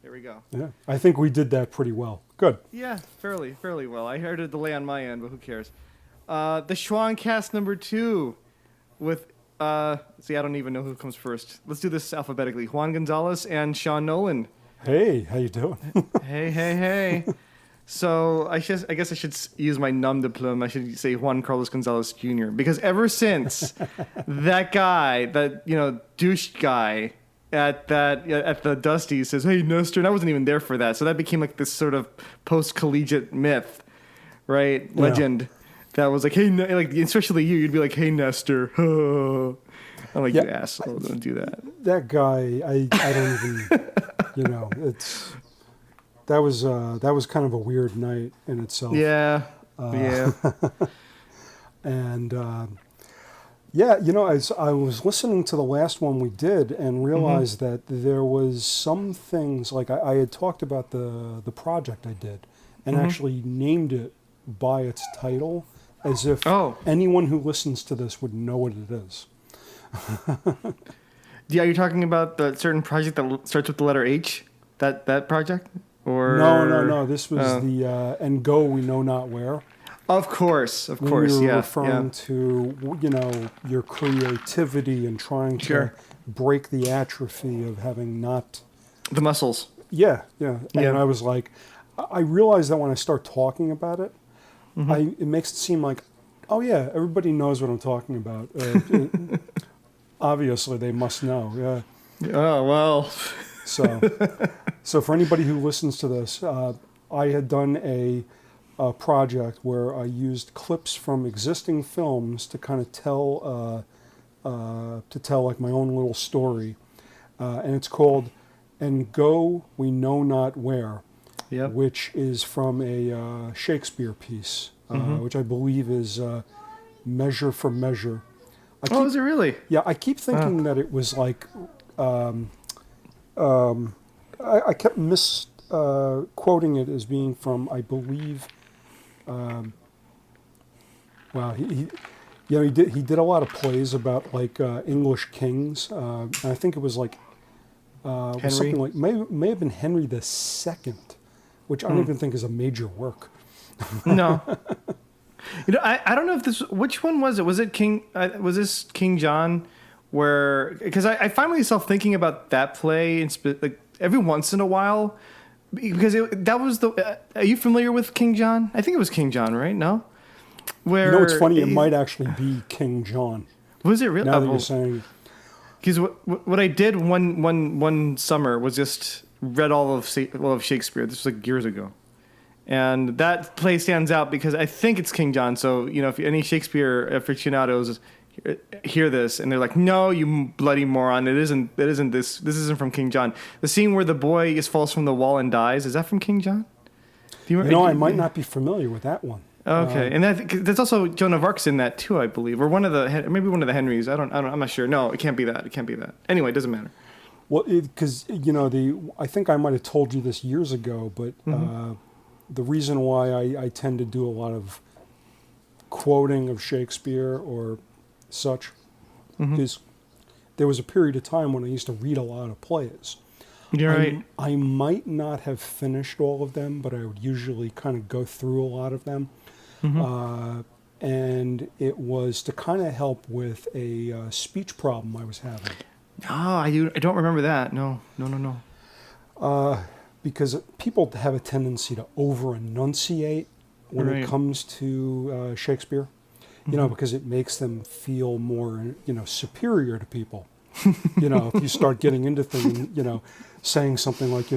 There we go. Yeah, I think we did that pretty well. Good. Yeah, fairly well. I heard a delay on my end, but who cares? The ShJuawnCast number 2 with see, I don't even know who comes first. Let's do this alphabetically. Juan Gonzalez and Sean Nolan. Hey, how you doing? Hey. So I guess I should use my nom de plume. I should say Juan Carlos Gonzalez Jr. Because ever since that guy, douche guy at the Dusty says, "Hey Nestor," and I wasn't even there for that, so that became like this sort of post-collegiate myth, right? Yeah. Legend that was like, "Hey," like especially you'd be like, "Hey Nestor," I'm like, "You asshole, don't do that." That guy, I don't even, that was kind of a weird night in itself. Yeah. And I was listening to the last one we did and realized that there was some things, like I had talked about the project I did and actually named it by its title as if anyone who listens to this would know what it is. Yeah, you're talking about the certain project that starts with the letter H? That project? Or No. This was the and go we know not where. Of course, we were referring to your creativity and trying to break the atrophy of having not the muscles. Yeah. And I was like, I realized that when I start talking about it, it makes it seem like, oh yeah, everybody knows what I'm talking about. Obviously, they must know. Yeah. Oh well. So for anybody who listens to this, I had done a project where I used clips from existing films to kind of tell like my own little story, and it's called "And Go We Know Not Where," which is from a Shakespeare piece, which I believe is "Measure for Measure." Is it really? Yeah, I keep thinking that it was like. I kept quoting it as being from, I believe. He did a lot of plays about like English kings, and I think it was like was something like may have been Henry II, which I don't even think is a major work. No. I don't know if which one was it? Was it King? Was this King John? Because I find myself thinking about that play like every once in a while, because that was are you familiar with King John? I think it was King John, right? No. It's funny. It might actually be King John. Was it really? Now that you're saying. Because what I did one summer was just read all of Shakespeare. This was like years ago. And that play stands out because I think it's King John. So, if any Shakespeare aficionados hear this and they're like, "No, you bloody moron, it isn't this isn't from King John." The scene where the boy falls from the wall and dies, is that from King John? Do you remember? I might not be familiar with that one. Okay. And that's also Joan of Arc's in that too, I believe, or maybe one of the Henrys. I'm not sure. No, it can't be that. Anyway, it doesn't matter. Well, because I think I might have told you this years ago, but the reason why I tend to do a lot of quoting of Shakespeare or such is there was a period of time when I used to read a lot of plays. You're right. I might not have finished all of them, but I would usually kind of go through a lot of them. And it was to kind of help with a speech problem I was having. Oh, I don't remember that. No. Because people have a tendency to over-enunciate when it comes to Shakespeare, because it makes them feel more, superior to people. If you start getting into things, saying something like,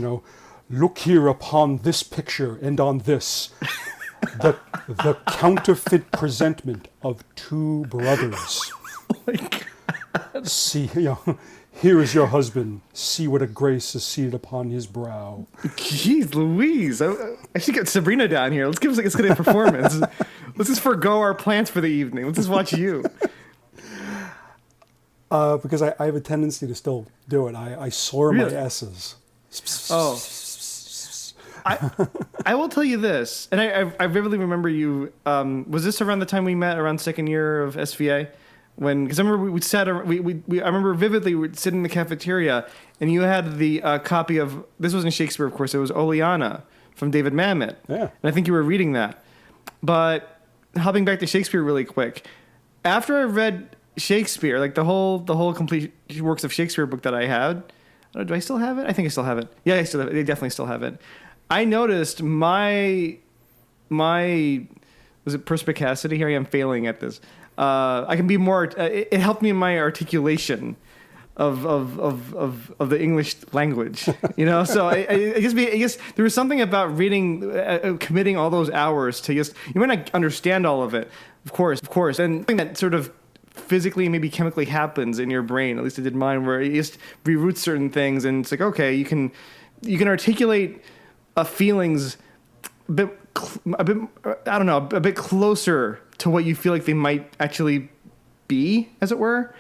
"Look here upon this picture and on this, the counterfeit presentment of two brothers. Oh my God. See, here is your husband. See what a grace is seated upon his brow." Jeez Louise. I should get Sabrina down here. Let's get a performance. Let's just forgo our plans for the evening. Let's just watch you. Because I have a tendency to still do it. I slur my S's. Oh. I will tell you this, and I vividly remember you. Was this around the time we met, around second year of SVA? because I remember I remember vividly we would sit in the cafeteria and you had the copy of, this wasn't Shakespeare, of course, it was Oleana from David Mamet. Yeah. And I think you were reading that. But hopping back to Shakespeare really quick, after I read Shakespeare, like the whole complete works of Shakespeare book that I had, do I still have it? I think I still have it. Yeah, I definitely still have it. I noticed my was it perspicacity? Here I am failing at this. I can be more. It helped me in my articulation of the English language. You know, so I guess there was something about reading, committing all those hours to just. You might not understand all of it, of course, and something that sort of physically, maybe chemically happens in your brain. At least it did mine, where it just reroutes certain things, and it's like, okay, you can articulate feelings a bit, I don't know, a bit closer to what you feel like they might actually be, as it were.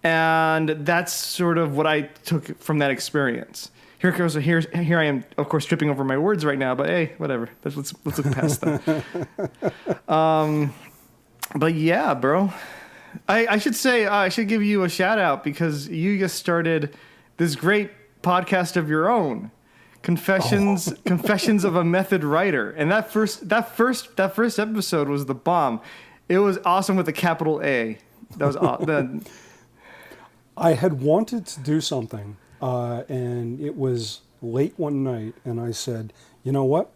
And that's sort of what I took from that experience. Here I am, of course, tripping over my words right now, but hey, whatever. Let's look past that. But yeah, bro. I should say, I should give you a shout out because you just started this great podcast of your own. Confessions of a Method Writer. And that first episode was the bomb. It was awesome with a capital A. That was I had wanted to do something, and it was late one night, and I said, you know what?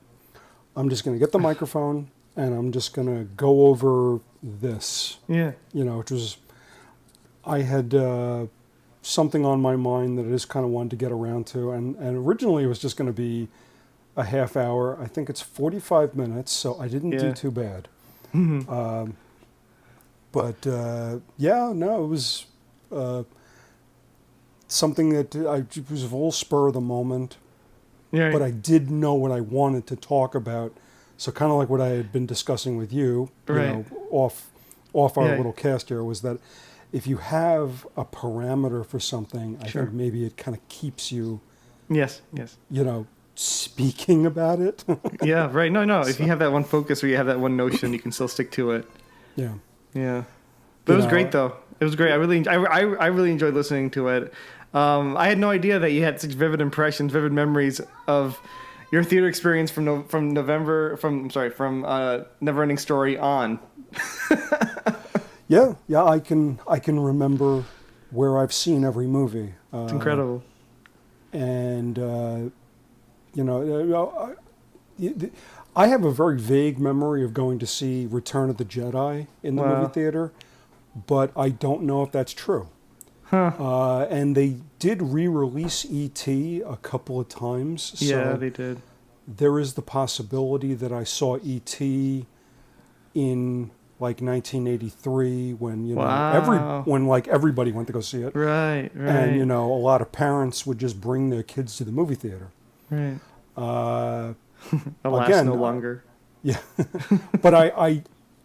I'm just going to get the microphone, and I'm just going to go over this. Yeah. You know, I had something on my mind that I just kind of wanted to get around to, and originally it was just going to be a half hour. I think it's 45 minutes, so I didn't do too bad. Mm-hmm. It was something that it was a full spur of the moment. Yeah. But I did know what I wanted to talk about, so kind of like what I had been discussing with you, right. You know, off our little cast here, was that if you have a parameter for something, I think maybe it kind of keeps you. Yes. You know, speaking about it. Yeah, right. No. If you have that one focus or you have that one notion, you can still stick to it. Yeah. Yeah. But it was great, though. It was great. I really enjoyed listening to it. I had no idea that you had such vivid impressions, vivid memories of your theater experience from Neverending Story on. Yeah, I can remember where I've seen every movie. It's incredible. And I have a very vague memory of going to see Return of the Jedi in the movie theater, but I don't know if that's true. Huh. And they did re-release E.T. a couple of times. Yeah, so they did. There is the possibility that I saw E.T. in like 1983 when everybody went to go see it. Right. And a lot of parents would just bring their kids to the movie theater. Right. Alas, no longer. Yeah. But I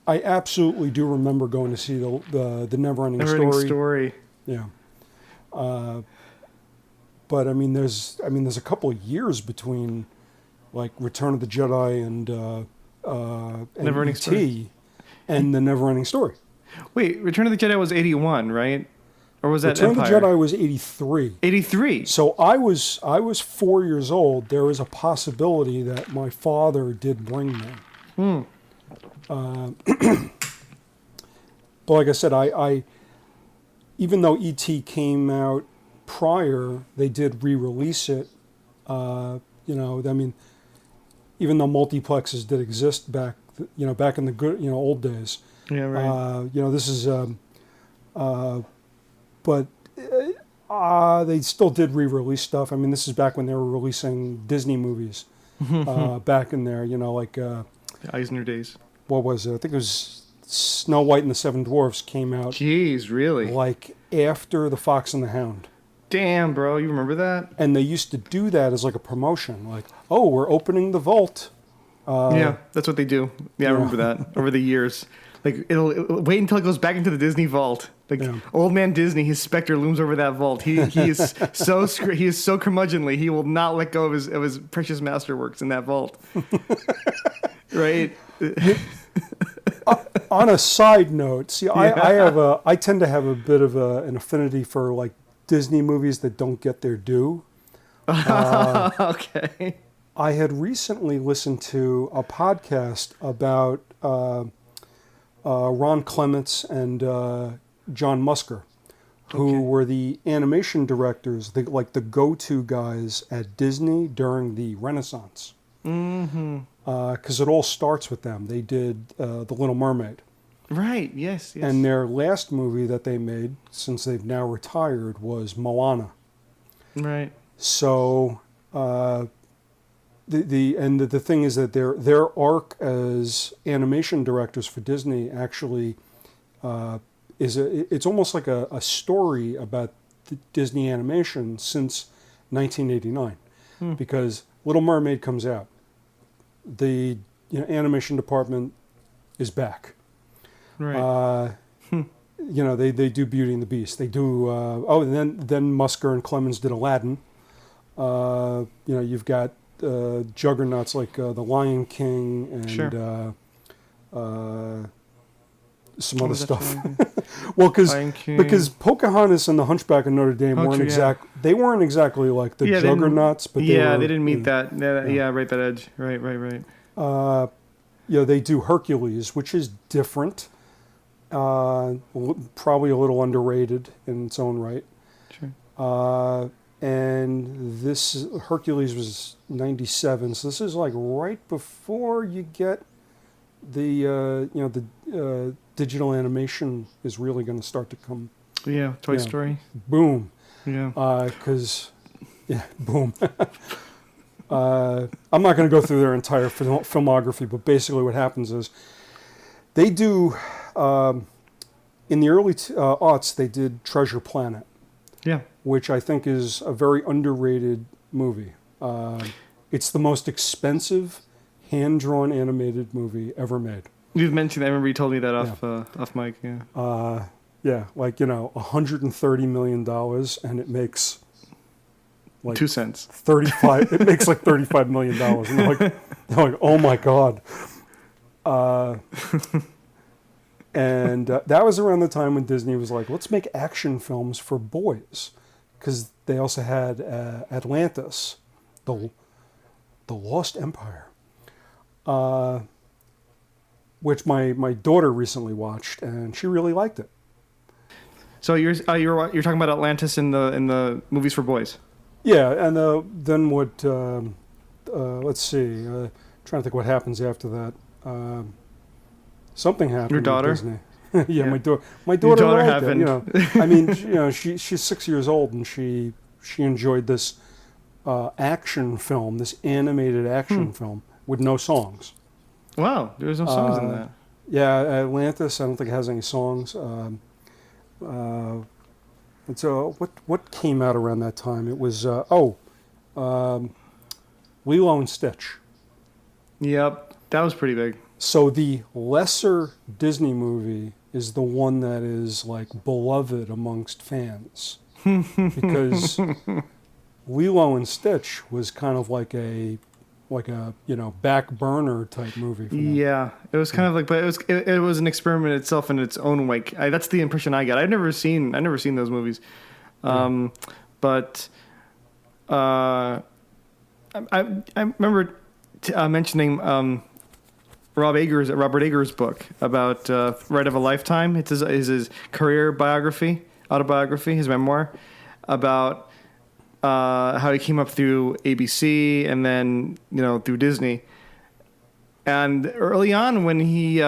absolutely do remember going to see the Neverending Story. Yeah. But I mean, there's a couple of years between like Return of the Jedi and Neverending Story. And the Neverending Story. Wait, Return of the Jedi was 81, right? Or was that Return Empire? of the Jedi was 83. 83. So I was 4 years old. There is a possibility that my father did bring me. But like I said, I even though E.T. came out prior, they did re-release it. I mean, even though multiplexes did exist back in the good, old days. Yeah, right. This is, but they still did re-release stuff. I mean, this is back when they were releasing Disney movies. Back in there, like the Eisner days. What was it? I think it was Snow White and the Seven Dwarfs came out. Jeez, really? Like after The Fox and the Hound. Damn, bro, you remember that? And they used to do that as like a promotion, like, oh, we're opening the vault. Yeah, that's what they do. Yeah, I remember that over the years. Like, it'll wait until it goes back into the Disney vault. Like, old man Disney, his specter looms over that vault. He is so curmudgeonly. He will not let go of his precious masterworks in that vault. Right? On a side note, see, I tend to have a bit of an affinity for like Disney movies that don't get their due. Okay. I had recently listened to a podcast about Ron Clements and John Musker, who were the animation directors, the go-to guys at Disney during the Renaissance. Because it all starts with them. They did The Little Mermaid. Right, yes. And their last movie that they made, since they've now retired, was Moana. Right. So the thing is that their arc as animation directors for Disney actually it's almost like a story about the Disney animation since 1989, because Little Mermaid comes out, the animation department is back. Right. They do Beauty and the Beast. They do and then Musker and Clemens did Aladdin. You've got juggernauts like The Lion King and some other stuff. Well, because Pocahontas and the Hunchback of Notre Dame weren't exactly like the juggernauts, but they didn't meet that. Right, that edge. Right. They do Hercules, which is different. Probably a little underrated in its own right. Sure. And this Hercules was 97, so this is like right before you get the digital animation is really going to start to come. Yeah, Toy Story. Boom. Yeah. Boom. I'm not going to go through their entire filmography, but basically what happens is they do, in the early aughts, they did Treasure Planet. Yeah. Which I think is a very underrated movie. It's the most expensive hand-drawn animated movie ever made. You've mentioned that. I remember you told me that off mic. Yeah. $130 million, and it makes like 2 cents. 35. It makes like $35 million, and they're like, oh my god. And that was around the time when Disney was like, let's make action films for boys, because they also had Atlantis, the Lost Empire. Which my daughter recently watched, and she really liked it. So you're talking about Atlantis in the movies for boys. Yeah, and then what? Let's see. Trying to think what happens after that. Something happened. Your daughter? With Disney. yeah, my daughter. Your daughter liked happened. It, I mean, she's 6 years old, and she enjoyed this action film, this animated action film with no songs. Wow, there's no songs in that. Yeah, Atlantis, I don't think it has any songs. And so what came out around that time? It was, Lilo and Stitch. Yep, that was pretty big. So the lesser Disney movie is the one that is like beloved amongst fans. Because Lilo and Stitch was kind of like a back burner type movie for them. Yeah, it was kind of like, but it was an experiment itself in its own way. That's the impression I got. I've never seen those movies, but I remember mentioning Robert Eggers' book about Ride of a Lifetime. It's his career autobiography, his memoir about how he came up through ABC and then through Disney. And early on, when he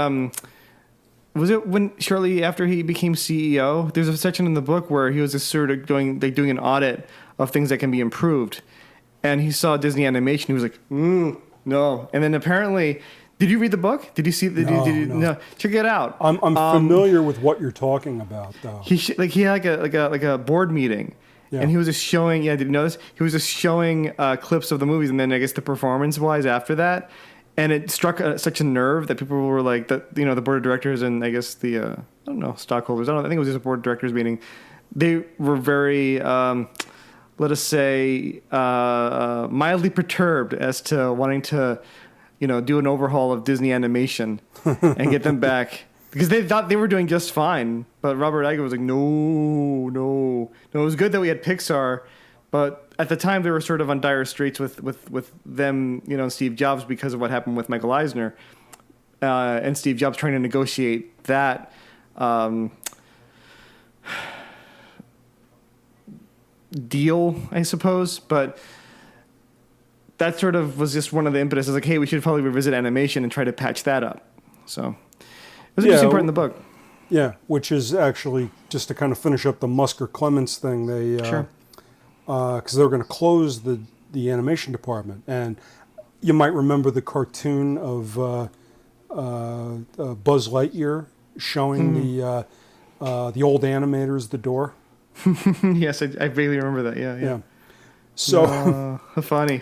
shortly after he became CEO, there's a section in the book where he was just sort of doing an audit of things that can be improved, and he saw Disney animation. He was like, no. And then apparently, did you read the book? Did you see the? No. Check it out. I'm familiar with what you're talking about, though. He had like a board meeting. Yeah. And he was just showing. Yeah, did you know this? He was just showing clips of the movies, and then I guess the performance-wise after that, and it struck such a nerve that people were like, the board of directors and I guess the I don't know, stockholders. I think it was just a board of directors meeting. They were very, let us say, mildly perturbed as to wanting to, do an overhaul of Disney animation and get them back. Because they thought they were doing just fine, but Robert Iger was like, no. It was good that we had Pixar, but at the time they were sort of on dire straits with them, Steve Jobs, because of what happened with Michael Eisner, and Steve Jobs trying to negotiate that deal, I suppose. But that sort of was just one of the impetuses, like, hey, we should probably revisit animation and try to patch that up. So it was an interesting part in the book. Yeah, which is actually, just to kind of finish up the Musker Clements thing, they Sure. Because they were going to close the animation department, and you might remember the cartoon of Buzz Lightyear showing the old animators the door. Yes, I vaguely remember that. Yeah. So funny.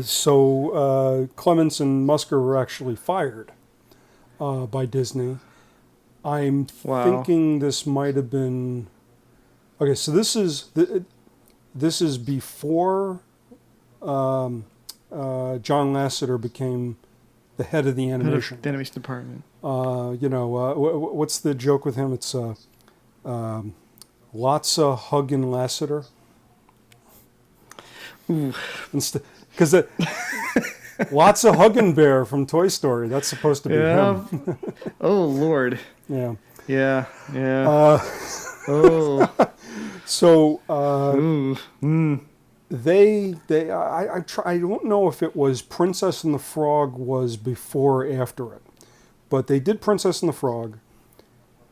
So Clements and Musker were actually fired by Disney. I'm thinking this might have been okay. So this is before John Lasseter became the head of the animation. The animation department. What's the joke with him? It's lots of hugging Lasseter. Because lots of hugging bear from Toy Story. That's supposed to be him. Oh Lord. Yeah. Oh. So I don't know if it was Princess and the Frog was before or after it, but they did Princess and the Frog,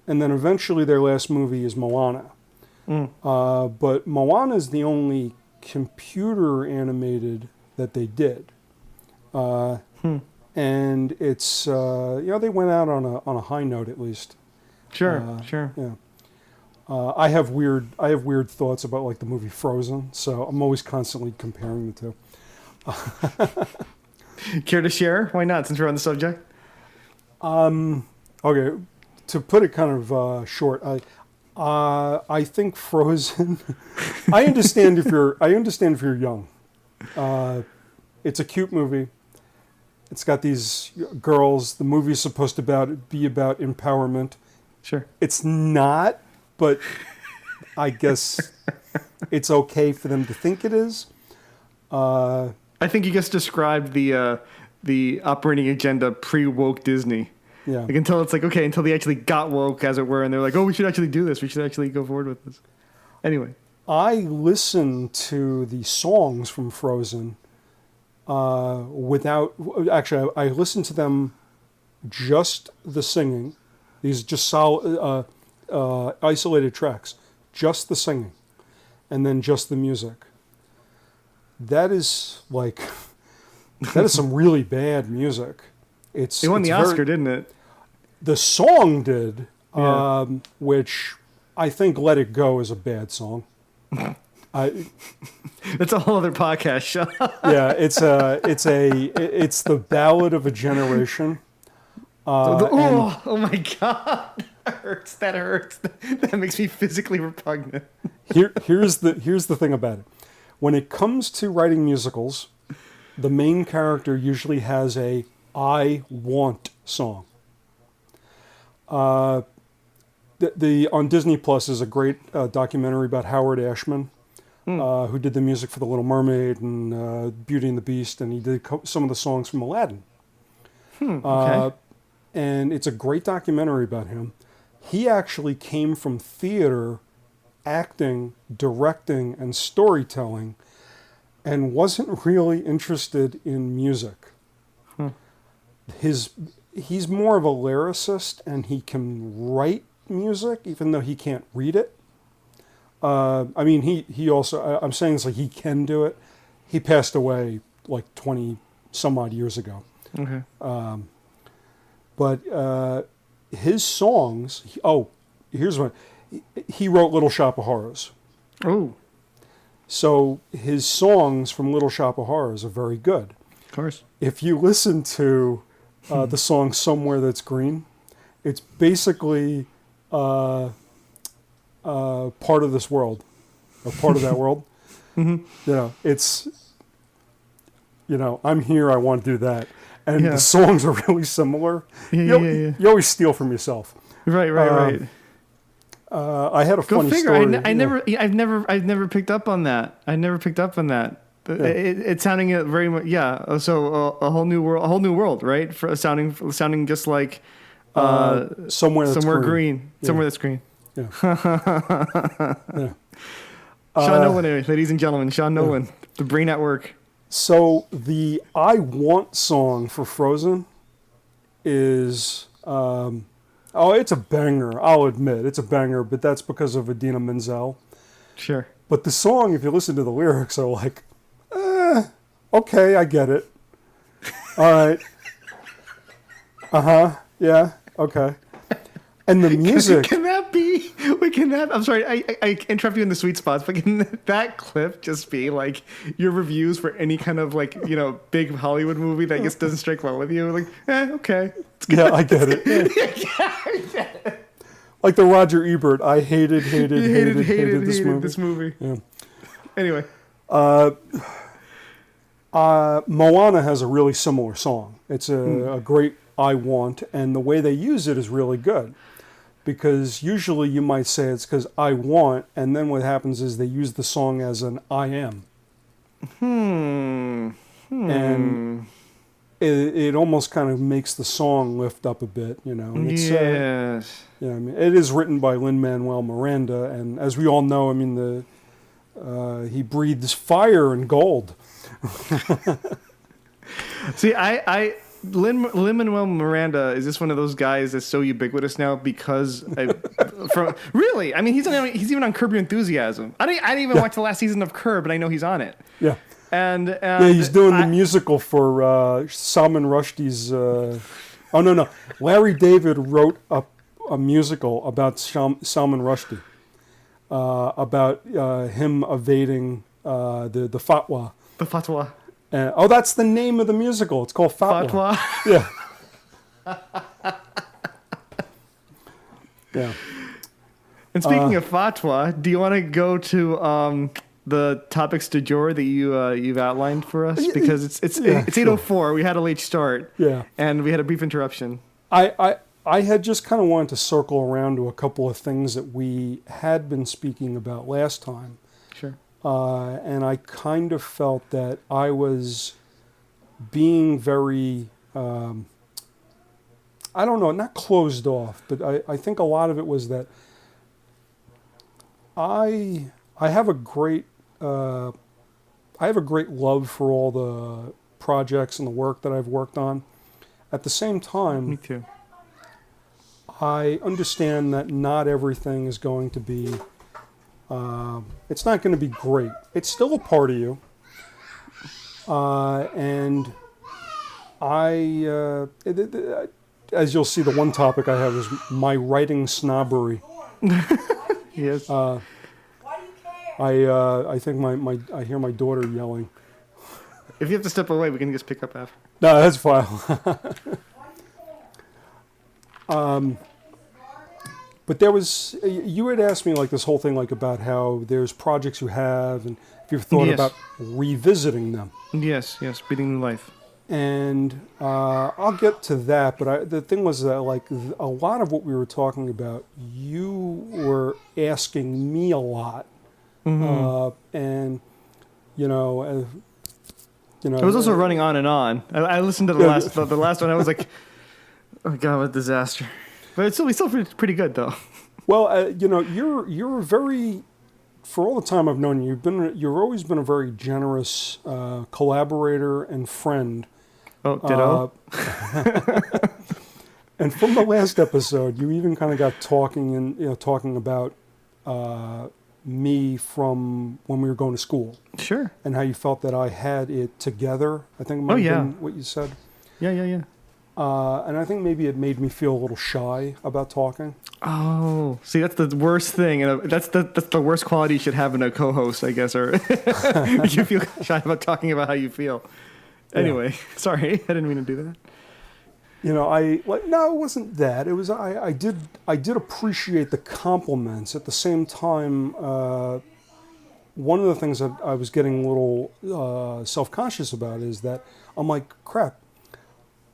and then eventually their last movie is Moana. But Moana is the only computer animated that they did, and it's they went out on a high note, at least. Sure. Yeah. I have weird thoughts about like the movie Frozen, so I'm always constantly comparing the two. Care to share? Why not? Since we're on the subject. Okay, to put it kind of short, I think Frozen. I understand if you're young. It's a cute movie. It's got these girls. The movie's supposed to be about empowerment. Sure. It's not, but I guess it's okay for them to think it is. I think you just described the operating agenda pre-woke Disney. Yeah. Like until they actually got woke, as it were, and they're like, oh, we should actually do this. We should actually go forward with this. Anyway. I listened to the songs from Frozen I listened to them just the singing. These just solid, isolated tracks, just the singing, and then just the music. That is some really bad music. It won the Oscar, didn't it? The song did, Yeah. which I think "Let It Go" is a bad song. That's a whole other podcast show. Yeah, it's the ballad of a generation. Oh my God, that hurts. That makes me physically repugnant. Here's the thing about it. When it comes to writing musicals, the main character usually has a "I want" song. On Disney Plus is a great documentary about Howard Ashman, who did the music for The Little Mermaid and Beauty and the Beast, and he did some of the songs from Aladdin. Okay. And it's a great documentary about him. He actually came from theater, acting, directing, and storytelling, and wasn't really interested in music. He's more of a lyricist, and he can write music, even though he can't read it. He also, I'm saying this like he can do it. He passed away like 20 some odd years ago. Okay. But his songs, here's one. He wrote Little Shop of Horrors. Oh. So his songs from Little Shop of Horrors are very good. Of course. If you listen to the song Somewhere That's Green, it's basically part of this world, or part of that world. Mm-hmm. You know, it's I'm here, I want to do that. And Yeah. the songs are really similar. Yeah. You always steal from yourself. Right. I had a Go funny figure. story. I've never picked up on that. It's sounding very much. Yeah. So a whole new world, right? For sounding just like Somewhere green. Yeah. Somewhere that's green. Yeah. Yeah. Sean Nolan, ladies and gentlemen, Sean Nolan, the brain at work. So the I Want song for Frozen is, it's a banger. I'll admit, it's a banger, but that's because of Idina Menzel. Sure. But the song, if you listen to the lyrics, are like, okay, I get it. All right. Yeah, okay. And the music. Can that be? I'm sorry, I interrupt you in the sweet spots, but can that clip just be like your reviews for any kind of big Hollywood movie that just doesn't strike well with you? Like, okay. Yeah, I get it. Like the Roger Ebert, I hated this movie. Yeah. Anyway. Moana has a really similar song. It's a great I Want, and the way they use it is really good. Because usually you might say it's because I want, and then what happens is they use the song as an I am. And it almost kind of makes the song lift up a bit, And it's, yes. It is written by Lin-Manuel Miranda, and as we all know, he breathes fire and gold. See, Lin-Manuel Miranda is just one of those guys that's so ubiquitous now because really, he's even on Curb Your Enthusiasm. I didn't even watch the last season of Curb, but I know he's on it. Yeah. And he's doing the musical for Salman Rushdie's. No. Larry David wrote a musical about Salman Rushdie, about him evading the fatwa. The fatwa. That's the name of the musical. It's called Fatwa. Yeah. Yeah. And speaking of fatwa, do you want to go to the topics du jour that you've outlined for us? Because it's 8:04. We had a late start. Yeah. And we had a brief interruption. I had just kind of wanted to circle around to a couple of things that we had been speaking about last time. Sure. And I kind of felt that I was being very, I don't know, not closed off, but I think a lot of it was that I have a great love for all the projects and the work that I've worked on. At the same time, me too. I understand that not everything is going to be. It's not going to be great. It's still a part of you. And as you'll see, the one topic I have is my writing snobbery. Yes. Why do you care? I think I hear my daughter yelling. If you have to step away, we can just pick up after. No, that's fine. But you had asked me like this whole thing like about how there's projects you have and if you've thought about revisiting them. Yes, breathing new life. And I'll get to that, but the thing was that like a lot of what we were talking about, you were asking me a lot, and it was also running on and on. I listened to the last one. I was like, oh god, what a disaster! But it's still pretty good though. Well, you're very. For all the time I've known you, you've always been a very generous collaborator and friend. Oh, ditto. And from the last episode, you even kind of got talking about me from when we were going to school. Sure. And how you felt that I had it together. I think it might have been what you said. Yeah. And I think maybe it made me feel a little shy about talking. Oh, see, that's the worst thing, and that's the worst quality you should have in a co-host, I guess, or you feel shy about talking about how you feel. Anyway, sorry, I didn't mean to do that. No, it wasn't that. It was I did appreciate the compliments. At the same time, one of the things that I was getting a little self-conscious about is that I'm like, crap,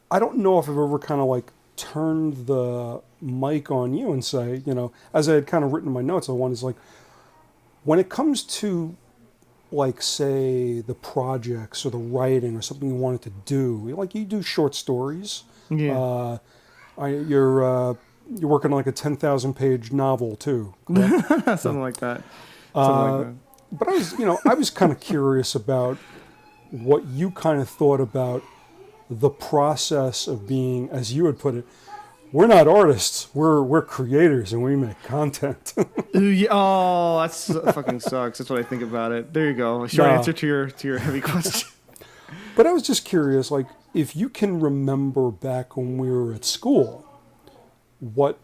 I don't know if I've ever kind of like turned the mic on you and say, as I had kind of written in my notes, one is like, when it comes to like, say, the projects or the writing or something you wanted to do, like you do short stories. Yeah. You're working on like a 10,000 page novel too, correct? Something like that. Something like that. But I was kind of curious about what you kind of thought about the process of being, as you would put it, we're not artists, we're creators, and we make content. Yeah, oh, that fucking sucks. That's what I think about it. There you go. A short answer to your heavy question. But I was just curious, like, if you can remember back when we were at school, what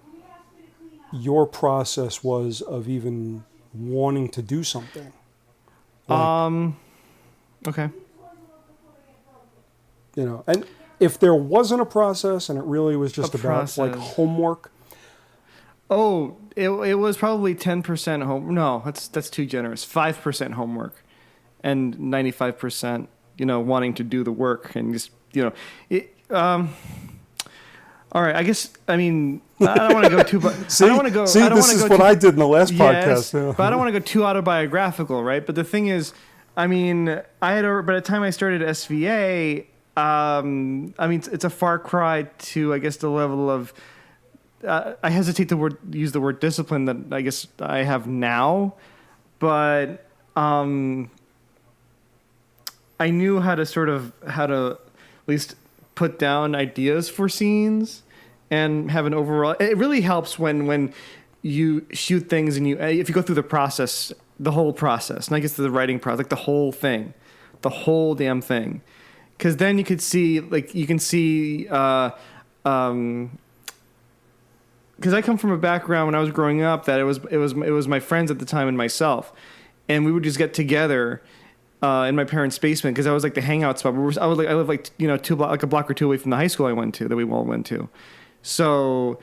your process was of even wanting to do something. Okay. And if there wasn't a process and it really was just about like homework. Oh, it was probably 10% home. No, that's too generous. 5% homework and 95%, wanting to do the work and just, all right, I guess, I mean, I don't want to go too, see, I don't want to go. See, this is what I did in the last podcast. Yeah. But I don't want to go too autobiographical, right? But the thing is, I mean, by the time I started SVA, I mean, it's a far cry to, I guess, the level of, I hesitate to use the word discipline that I guess I have now, but I knew how to at least put down ideas for scenes and have an overall. It really helps when you shoot things and if you go through the process, the whole process, not just the writing process, like the whole thing, the whole damn thing, because then you can see. Because I come from a background when I was growing up that it was my friends at the time and myself, and we would just get together in my parents' basement because I was like the hangout spot. I lived like a block or two away from the high school I went to that we all went to, so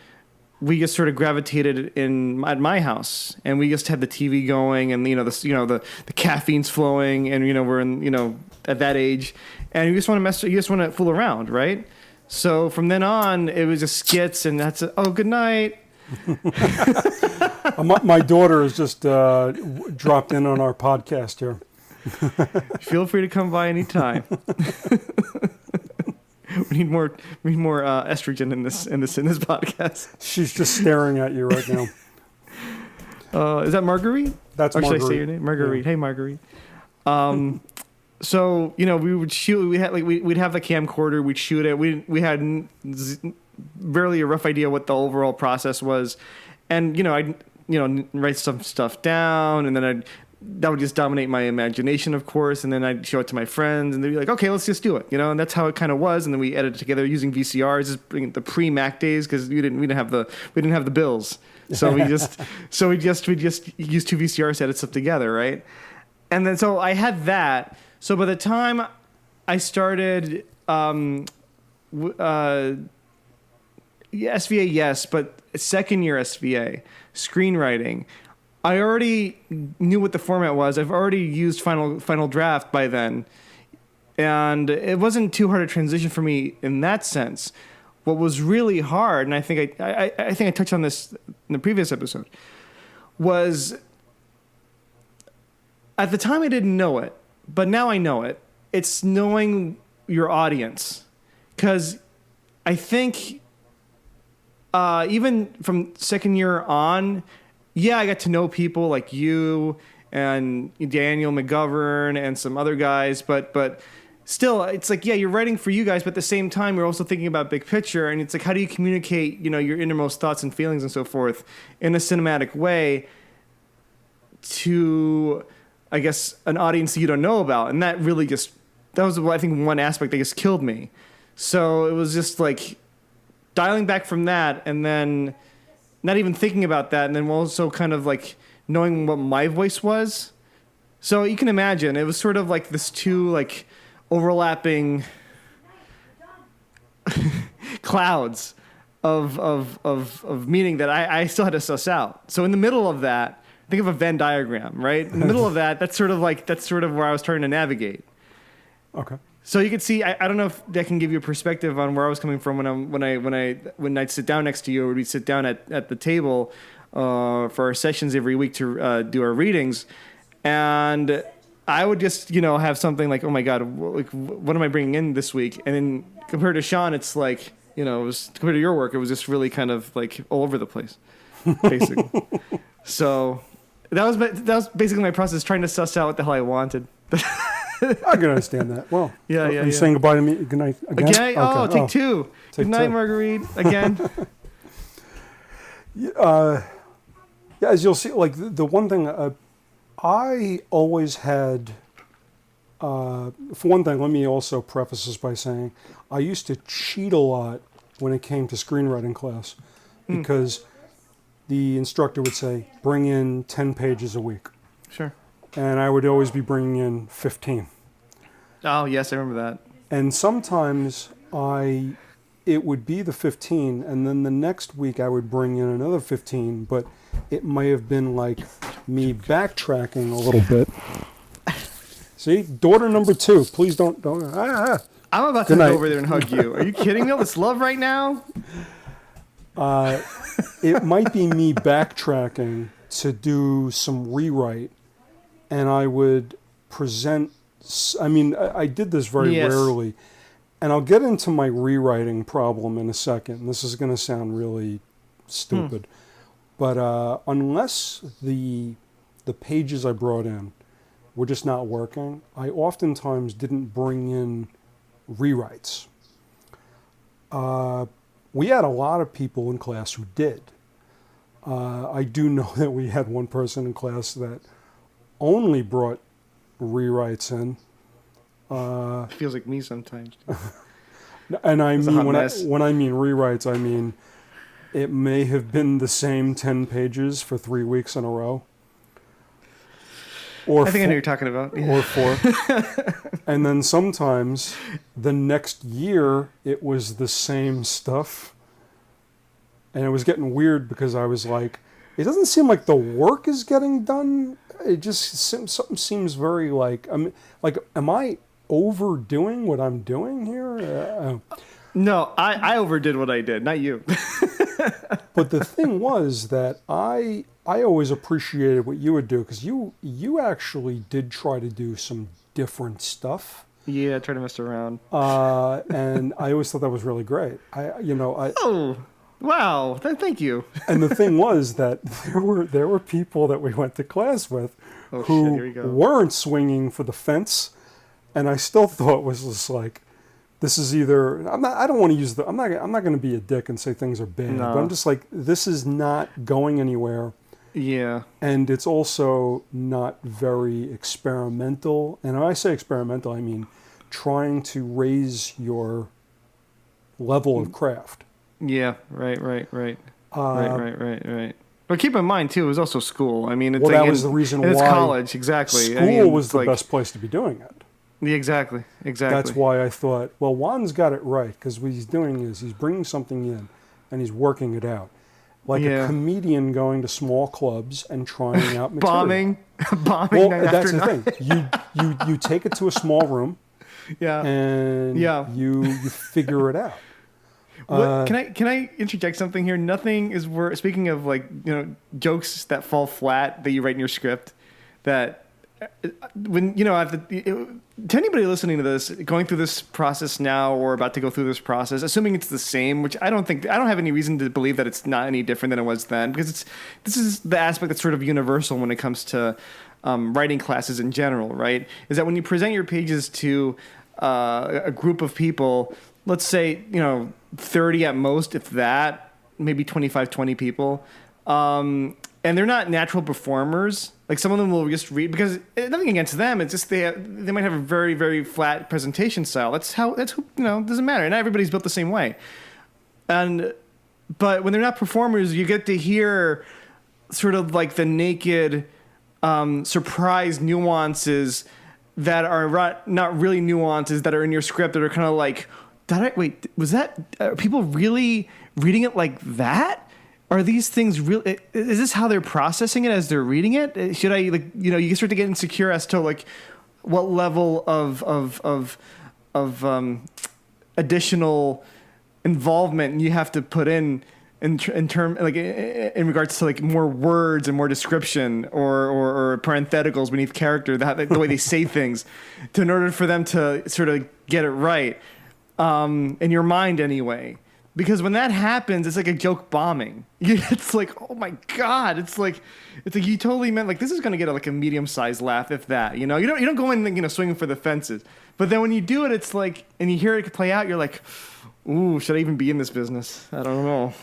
we just sort of gravitated at my house, and we just had the TV going, and the caffeine's flowing, and we're in at that age, and you just want to fool around, right? So from then on, it was just skits, and that's it. Oh, good night. My daughter has just dropped in on our podcast here. Feel free to come by anytime. We need more estrogen in this podcast. She's just staring at you right now. Is that Marguerite? That's or Marguerite. Should I say your name? Marguerite. Yeah. Hey, Marguerite. So we would shoot. We had we'd have the camcorder. We'd shoot it. We had barely a rough idea what the overall process was, and I'd write some stuff down, and then that would just dominate my imagination, of course, and then I'd show it to my friends, and they'd be like, "Okay, let's just do it," and that's how it kind of was. And then we edited together using VCRs, just bring the pre-Mac days because we didn't have the bills, so we just used two VCRs, edit stuff together, right? And then so I had that. So by the time I started SVA, yes, but second year SVA screenwriting, I already knew what the format was. I've already used Final Draft by then, and it wasn't too hard a transition for me in that sense. What was really hard, and I think I touched on this in the previous episode, was at the time I didn't know it, but now I know it. It's knowing your audience, because I think even from second year on. Yeah, I got to know people like you and Daniel McGovern and some other guys, but still, it's like, yeah, you're writing for you guys, but at the same time, you're also thinking about big picture, and it's like, how do you communicate, your innermost thoughts and feelings and so forth in a cinematic way to, I guess, an audience that you don't know about, and that was, I think, one aspect that just killed me. So it was just like dialing back from that, and then not even thinking about that, and then also kind of like knowing what my voice was. So you can imagine, it was sort of like this two like overlapping clouds of meaning that I still had to suss out. So in the middle of that, think of a Venn diagram, right? In the middle of that's sort of where I was trying to navigate. Okay. So you can see, I don't know if that can give you a perspective on where I was coming from when I'd sit down next to you, or we'd sit down at the table for our sessions every week to do our readings, and I would just have something like, oh my God, what am I bringing in this week? And then compared to Sean, it's like it was compared to your work, it was just really kind of like all over the place, basically. So that was basically my process, trying to suss out what the hell I wanted. I can understand that. Well, yeah. Are you saying goodbye to me? Good night again? Okay. Oh, take two. Good night, Marguerite. Again. As you'll see, like the one thing I always had. For one thing, let me also preface this by saying I used to cheat a lot when it came to screenwriting class, because the instructor would say, "Bring in 10 pages a week." Sure. And I would always be bringing in 15. Oh, yes, I remember that. And sometimes it would be the 15, and then the next week I would bring in another 15, but it may have been like me backtracking a little bit. See, daughter number 2, please don't. I'm about to go over there and hug you. Are you kidding me? All this love right now? It might be me backtracking to do some rewrite. And I would present, I did this very rarely. And I'll get into my rewriting problem in a second. This is going to sound really stupid. But unless the pages I brought in were just not working, I oftentimes didn't bring in rewrites. We had a lot of people in class who did. I do know that we had one person in class that only brought rewrites in. It feels like me sometimes. And I mean, when I mean rewrites, I mean it may have been the same 10 pages for 3 weeks in a row. Or I think I know what you're talking about. Yeah. Or 4. And then sometimes the next year it was the same stuff. And it was getting weird because I was like, it doesn't seem like the work is getting done. It just something seems very am I overdoing what I'm doing here? No, I overdid what I did, not you. But the thing was that I always appreciated what you would do, because you actually did try to do some different stuff. Yeah, try to mess around. And I always thought that was really great. Oh. Wow, thank you. And the thing was that there were people that we went to class with who weren't swinging for the fence, and I still thought was just like, this is either I don't want to use I'm not going to be a dick and say things are bad, but I'm just like, this is not going anywhere. Yeah. And it's also not very experimental. And when I say experimental, I mean trying to raise your level of craft. Yeah, right. Right. But keep in mind too, it was also school. I mean, it's that was the reason why it's college, exactly. School was the best place to be doing it. Yeah, exactly. That's why I thought, well, Juan's got it right, because what he's doing is he's bringing something in, and he's working it out, like a comedian going to small clubs and trying out material. bombing. Well, that's the thing. You take it to a small room. Yeah. And you figure it out. Can I interject something here? Nothing is worse. Speaking of jokes that fall flat that you write in your script, that when to anybody listening to this, going through this process now or about to go through this process, assuming it's the same, which I don't have any reason to believe that it's not any different than it was then, because this is the aspect that's sort of universal when it comes to writing classes in general, right? Is that when you present your pages to a group of people, let's say 30 at most, if that, maybe 25, 20 people, and they're not natural performers. Like, some of them will just read, because nothing against them. It's just they might have a very, very flat presentation style. That's doesn't matter. Not everybody's built the same way. But when they're not performers, you get to hear sort of like the naked surprise nuances that are not really nuances that are in your script, that are kind of like, are people really reading it like that? are these things real? Is this how they're processing it as they're reading it? Should I you start to get insecure as to like what level of additional involvement you have to put in regards to like more words and more description or parentheticals beneath character, the way they say things, in order for them to sort of get it right, in your mind anyway. Because when that happens, it's like a joke bombing. It's like, oh my God! It's like you totally meant like this is gonna get like a medium-sized laugh, if that. You don't go in swinging for the fences. But then when you do it, it's like, and you hear it play out, you're like, ooh, should I even be in this business? I don't know.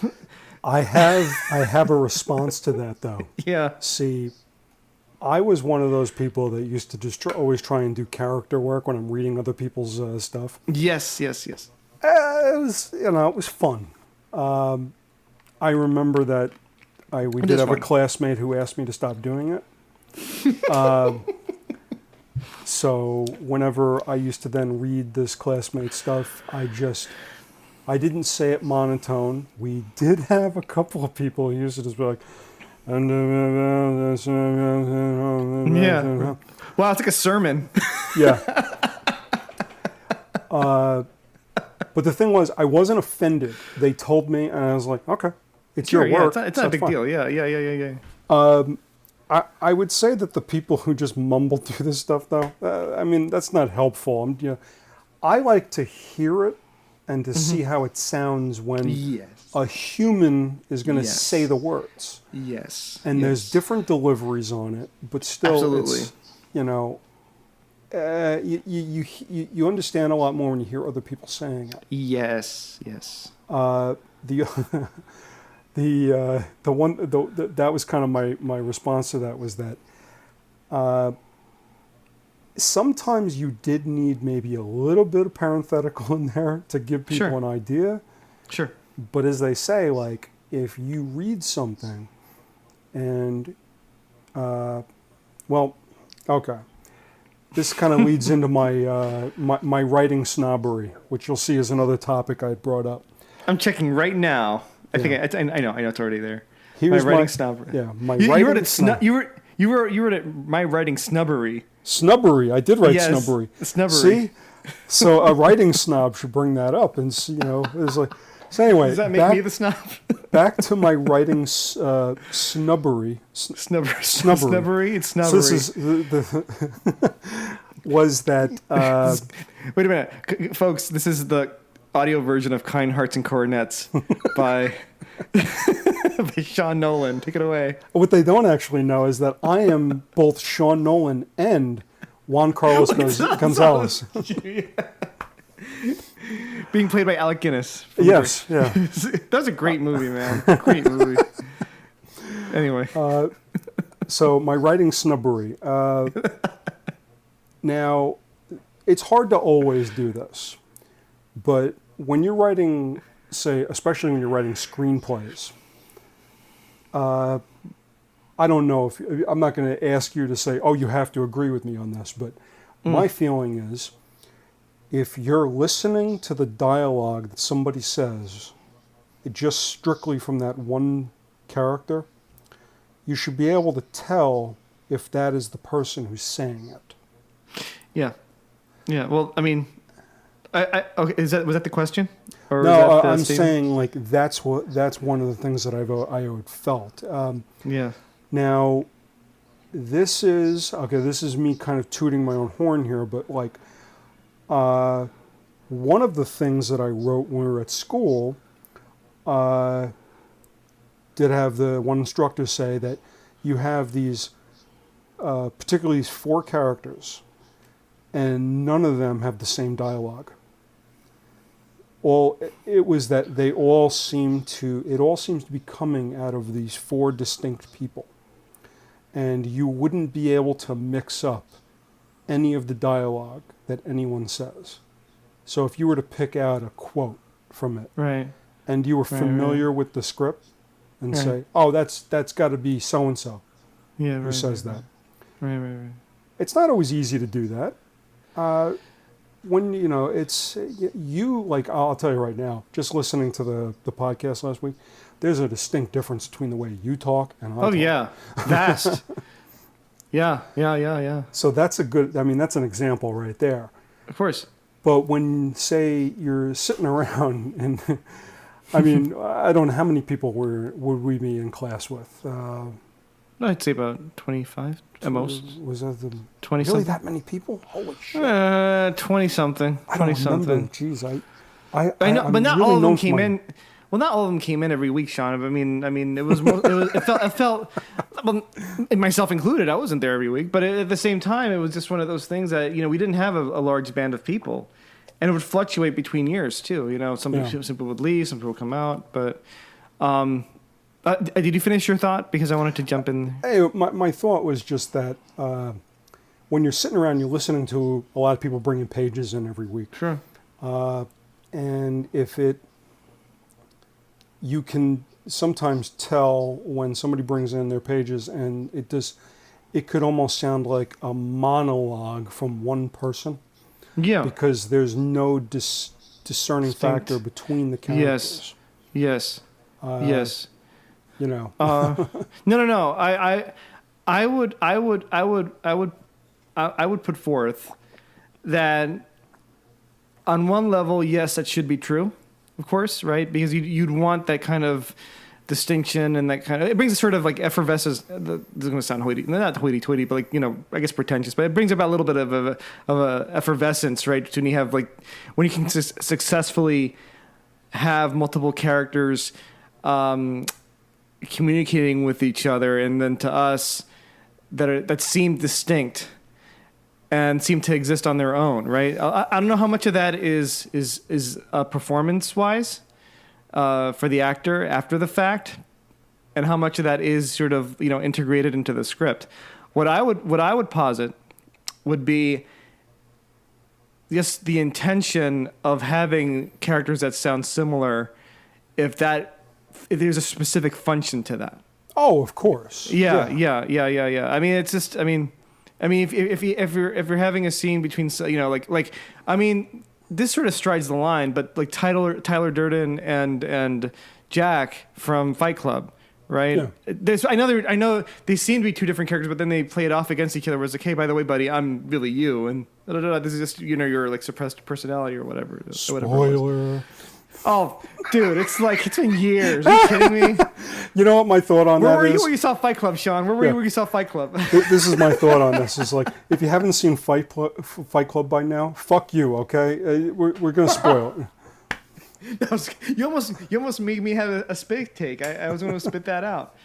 I have a response to that though. Yeah. See, I was one of those people that used to just always try and do character work when I'm reading other people's stuff. Yes. It was fun. I remember that we did have a classmate who asked me to stop doing it. So whenever I used to then read this classmate stuff, I didn't say it monotone. We did have a couple of people who used to just be like, yeah. Wow, it's like a sermon. Yeah. But the thing was, I wasn't offended. They told me, and I was like, okay, it's your work. It's not a big deal. Yeah. I would say that the people who just mumble through this stuff, though, that's not helpful. I like to hear it and to see how it sounds when a human is going to say the words. Yes. And there's different deliveries on it, but still, absolutely. It's, you understand a lot more when you hear other people saying it. Yes. That was kind of my response to that was that sometimes you did need maybe a little bit of parenthetical in there to give people an idea. Sure. But as they say, like, if you read something and, okay. This kind of leads into my writing snobbery, which you'll see is another topic I brought up. I'm checking right now. I think I know it's already there. Here's my writing snobbery. Yeah, you wrote it. You wrote it. My writing snubbery. Snubbery. I did write snubbery. Snubbery. See, so a writing snob should bring that up, and it's like. So anyway, does that make me the snob? Back to my writing snubbery. Snubbery. It's snubbery. So this is was that. Wait a minute, folks. This is the audio version of Kind Hearts and Coronets by Sean Nolan. Take it away. What they don't actually know is that I am both Sean Nolan and Juan Carlos Gonzalez. Being played by Alec Guinness. Yes, yeah. That was a great movie, man. Great movie. Anyway. So my writing snubbery. Now, it's hard to always do this, but when you're writing, say, especially when you're writing screenplays, I don't know if I'm not going to ask you to say, oh, you have to agree with me on this, but my feeling is, if you're listening to the dialogue that somebody says, just strictly from that one character, you should be able to tell if that is the person who's saying it. Yeah. Well, I mean, okay. Was that the question? Or no, I'm saying like that's one of the things that I felt. Yeah. Now, this is me kind of tooting my own horn here, but like. One of the things that I wrote when we were at school did have the one instructor say that you have these, particularly these 4 characters, and none of them have the same dialogue. It was that it all seems to be coming out of these 4 distinct people, and you wouldn't be able to mix up any of the dialogue that anyone says. So if you were to pick out a quote from it, right, and you were familiar with the script, and say, "Oh, that's got to be so and so," who says that? Right. It's not always easy to do that. when it's you, like, I'll tell you right now, just listening to the podcast last week, there's a distinct difference between the way you talk and I talk. Yeah, vast. yeah. So that's that's an example right there. Of course. But when, say, you're sitting around and I mean, I don't know how many people would we be in class with. I'd say about 25 at most. Was that 20 really something? that many people? Holy shit! 20 something. I don't 20 something. remember. Jeez, I know, but not really all of them known came my- in. Well, not all of them came in every week, Sean. I mean, it felt, well, myself included. I wasn't there every week, but at the same time, it was just one of those things that we didn't have a large band of people, and it would fluctuate between years too. Some people would leave, some people would come out, but. Did you finish your thought? Because I wanted to jump in. Hey, my thought was just that when you're sitting around, you're listening to a lot of people bringing pages in every week. Sure. And you can sometimes tell when somebody brings in their pages, and it could almost sound like a monologue from one person. Yeah. Because there's no discerning factor between the characters. Yes. Yes. No. I would put forth that on one level, yes, that should be true, of course, right? Because you'd want that kind of distinction and that kind of, it brings a sort of like effervescence. This is going to sound not hoity-toity, but like, I guess pretentious, but it brings about a little bit of a effervescence, right? When you have when you can successfully have multiple characters, communicating with each other, and then to us that seem distinct and seem to exist on their own, right? I don't know how much of that is performance wise for the actor after the fact, and how much of that is sort of integrated into the script. What I would posit would be just the intention of having characters that sound similar, if there's a specific function to that. Oh, of course. Yeah. I mean, it's just, if you're having a scene between, this sort of strides the line, but like Tyler Durden and Jack from Fight Club, right? Yeah. I know they seem to be two different characters, but then they play it off against each other. Where it's like, hey, by the way, buddy, I'm really you, and this is just your like suppressed personality or whatever. Spoiler. Oh, dude, it's been years. Are you kidding me? You know what my thought on that is? Where were you when you saw Fight Club, Sean? Where were you when you saw Fight Club? This is my thought on this. Is like, if you haven't seen Fight Club by now, fuck you, okay? We're going to spoil it. You almost made me have a spit take. I was going to spit that out.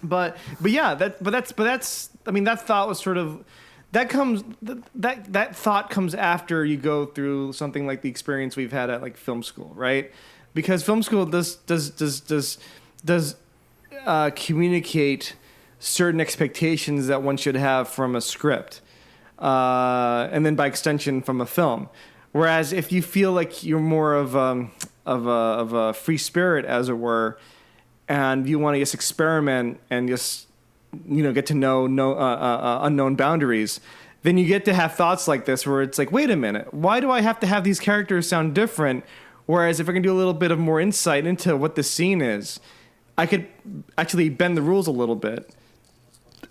But yeah, that's I mean, that thought was sort of, that thought comes after you go through something like the experience we've had at like film school, right? Because film school does communicate certain expectations that one should have from a script, and then by extension from a film. Whereas if you feel like you're more of a free spirit, as it were, and you want to just experiment and just get to know unknown boundaries, then you get to have thoughts like this where it's like, wait a minute, why do I have to have these characters sound different? Whereas if I can do a little bit of more insight into what the scene is, I could actually bend the rules a little bit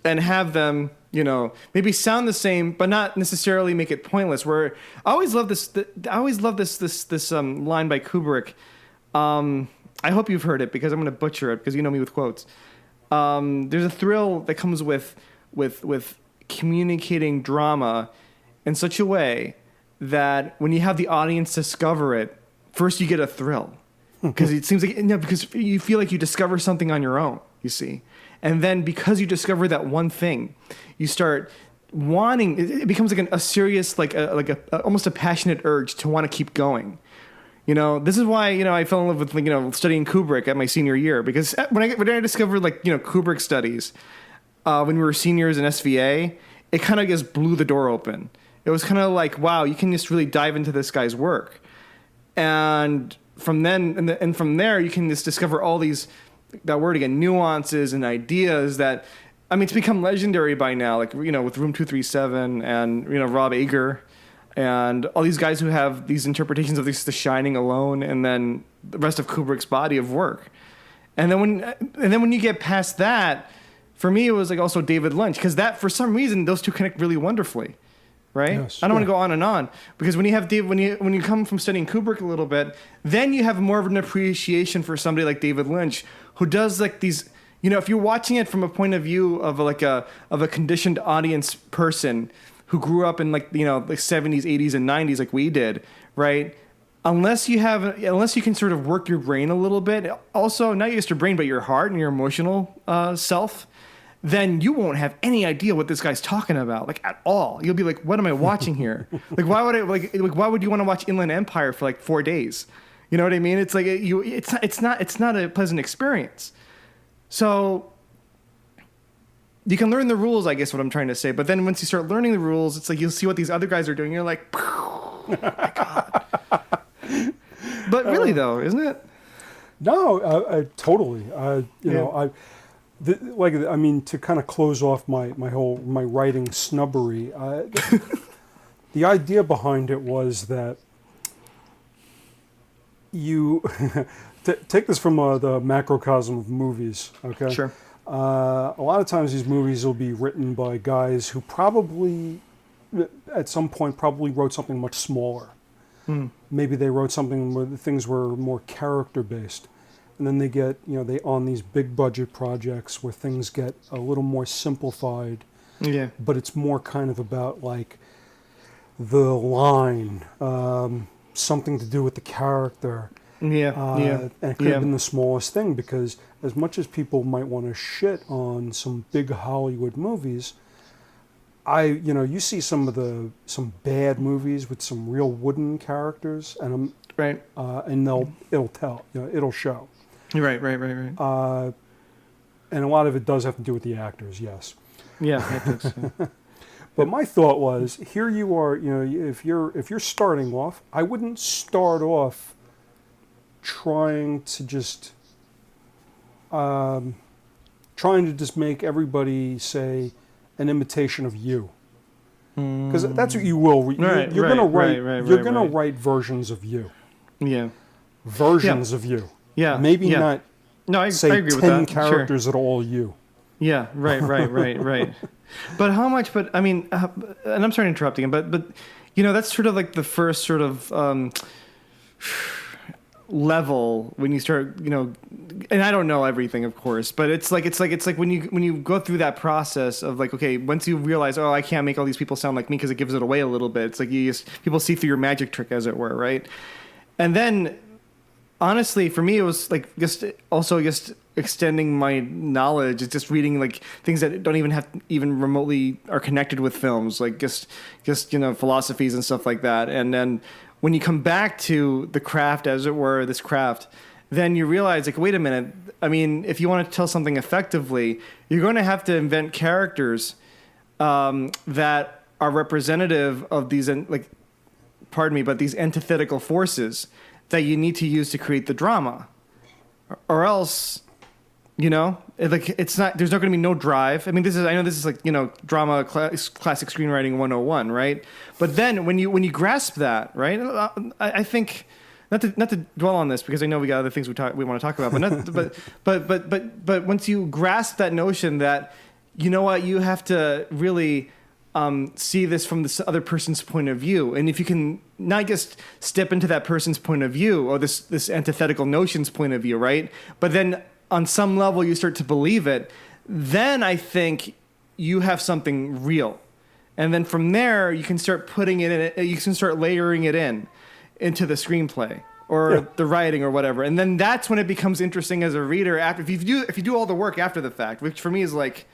and have them, maybe sound the same, but not necessarily make it pointless. Where I always love this line by Kubrick. I hope you've heard it, because I'm going to butcher it, because you know me with quotes. There's a thrill that comes with communicating drama in such a way that when you have the audience discover it, first you get a thrill, because it seems like because you feel like you discover something on your own, you see, and then because you discover that one thing, you start wanting. It becomes like a serious, almost a passionate urge to want to keep going. This is why, I fell in love with, studying Kubrick at my senior year, because when I discovered, Kubrick studies, when we were seniors in SVA, it kind of just blew the door open. It was kind of like, wow, you can just really dive into this guy's work. And from there, you can just discover all these, that word again, nuances and ideas that, it's become legendary by now, with Room 237 and, Rob Ager. and all these guys who have these interpretations of The Shining alone, and then the rest of Kubrick's body of work. And then when you get past that, for me it was like also David Lynch, because that for some reason those two connect really wonderfully, right? Yes, I don't want to go on and on, because when you come from studying Kubrick a little bit, then you have more of an appreciation for somebody like David Lynch, who does like these. If you're watching it from a point of view of a conditioned audience person who grew up in like 70s, 80s, and 90s like we did, right? Unless you can sort of work your brain a little bit, also not just your brain but your heart and your emotional self, then you won't have any idea what this guy's talking about, like at all. You'll be like, what am I watching here? Like why would you want to watch Inland Empire for like 4 days? You know what I mean? It's like it's not a pleasant experience. So you can learn the rules, I guess what I'm trying to say. But then once you start learning the rules, it's like you'll see what these other guys are doing. You're like, oh my God. But really, though, isn't it? No, totally. To kind of close off my writing snubbery, the idea behind it was that you take this from the macrocosm of movies, okay? Sure. A lot of times these movies will be written by guys who probably, at some point, wrote something much smaller. Maybe they wrote something where the things were more character-based. And then they get, they on these big budget projects where things get a little more simplified. Yeah. But it's more kind of about like the line, something to do with the character. And it could have been the smallest thing, because as much as people might want to shit on some big Hollywood movies, you see some bad movies with some real wooden characters, and right, and it'll show. Right. And a lot of it does have to do with the actors, yes. Yeah, I think so. But my thought was, here you are, if you're starting off, I wouldn't start off trying to just make everybody say an imitation of you, because that's what you will. You're going to write versions of you. Yeah. Versions of you. Yeah. Maybe not. No, I say agree 10 with that. characters at all you. Yeah. Right. But how much? But I mean, and I'm sorry to interrupt again, but that's sort of like the first sort of level when you start, and I don't know everything, of course, but it's like when you go through that process of like, okay, once you realize, oh, I can't make all these people sound like me because it gives it away a little bit. It's like people see through your magic trick, as it were, right? And then, honestly, for me, it was like just extending my knowledge. It's just reading like things that don't even remotely are connected with films, like just philosophies and stuff like that. And then when you come back to the craft, as it were, this craft, then you realize, like, wait a minute. I mean, if you want to tell something effectively, you're going to have to invent characters that are representative of these, these antithetical forces that you need to use to create the drama, or else, it's not. There's not going to be no drive. I mean, this is like drama classic screenwriting 101, right? But then when you grasp that, right? I think not to dwell on this, because I know we got other things we want to talk about, but once you grasp that notion that you have to really see this from this other person's point of view, and if you can not just step into that person's point of view or this antithetical notion's point of view, right? But then on some level you start to believe it, then I think you have something real. And then from there you can start putting it in, you can start layering it into the screenplay or the writing or whatever. And then that's when it becomes interesting as a reader. If you do all the work after the fact, which for me is like,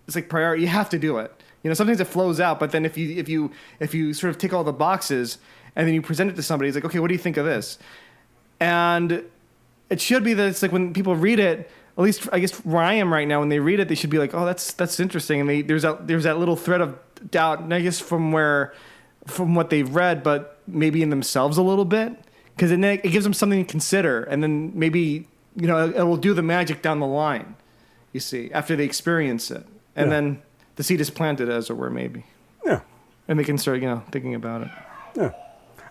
it's like priority, you have to do it. Sometimes it flows out, but then if you sort of tick all the boxes and then you present it to somebody, it's like, okay, what do you think of this? And it should be that it's like when people read it, at least I guess where I am right now, when they read it, they should be like, oh, that's interesting. And there's that little thread of doubt, not just from what they've read, but maybe in themselves a little bit, because it gives them something to consider, and then maybe it will do the magic down the line. You see, after they experience it, and then the seed is planted, as it were, maybe. Yeah. And they can start, thinking about it. Yeah.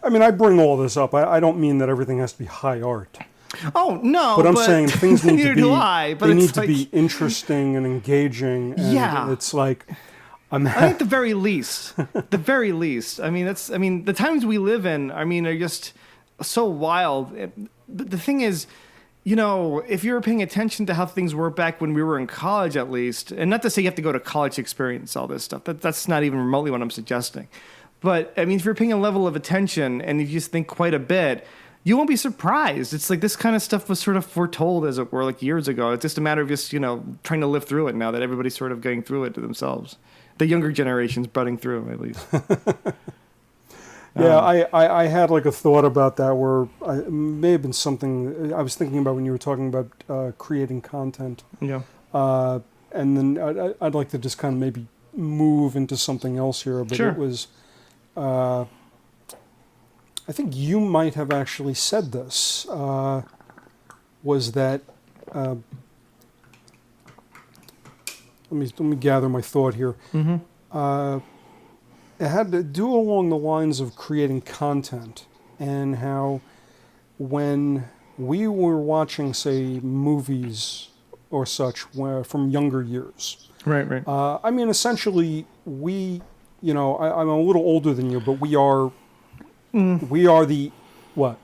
I mean, I bring all this up. I don't mean that everything has to be high art. Oh no! But I'm saying things need to be. But they need to be interesting and engaging. And yeah. It's like. I think the very least. I mean, the times we live in. I mean, are just so wild. But the thing is, if you were paying attention to how things were back when we were in college, at least, and not to say you have to go to college to experience all this stuff. That's not even remotely what I'm suggesting. But I mean, if you're paying a level of attention and if you just think quite a bit, you won't be surprised. It's like this kind of stuff was sort of foretold, as it were, like years ago. It's just a matter of just trying to live through it now that everybody's sort of going through it to themselves. The younger generation's budding through, at least. Yeah, I had like a thought about that where it may have been something I was thinking about when you were talking about creating content. Yeah. And then I'd like to just kind of maybe move into something else here. But sure. It was, I think you might have actually said this, was that, let me gather my thought here. Mm-hmm. It had to do along the lines of creating content and how when we were watching, say, movies or such from younger years. Right. I mean, essentially, I'm a little older than you, but we are the, what?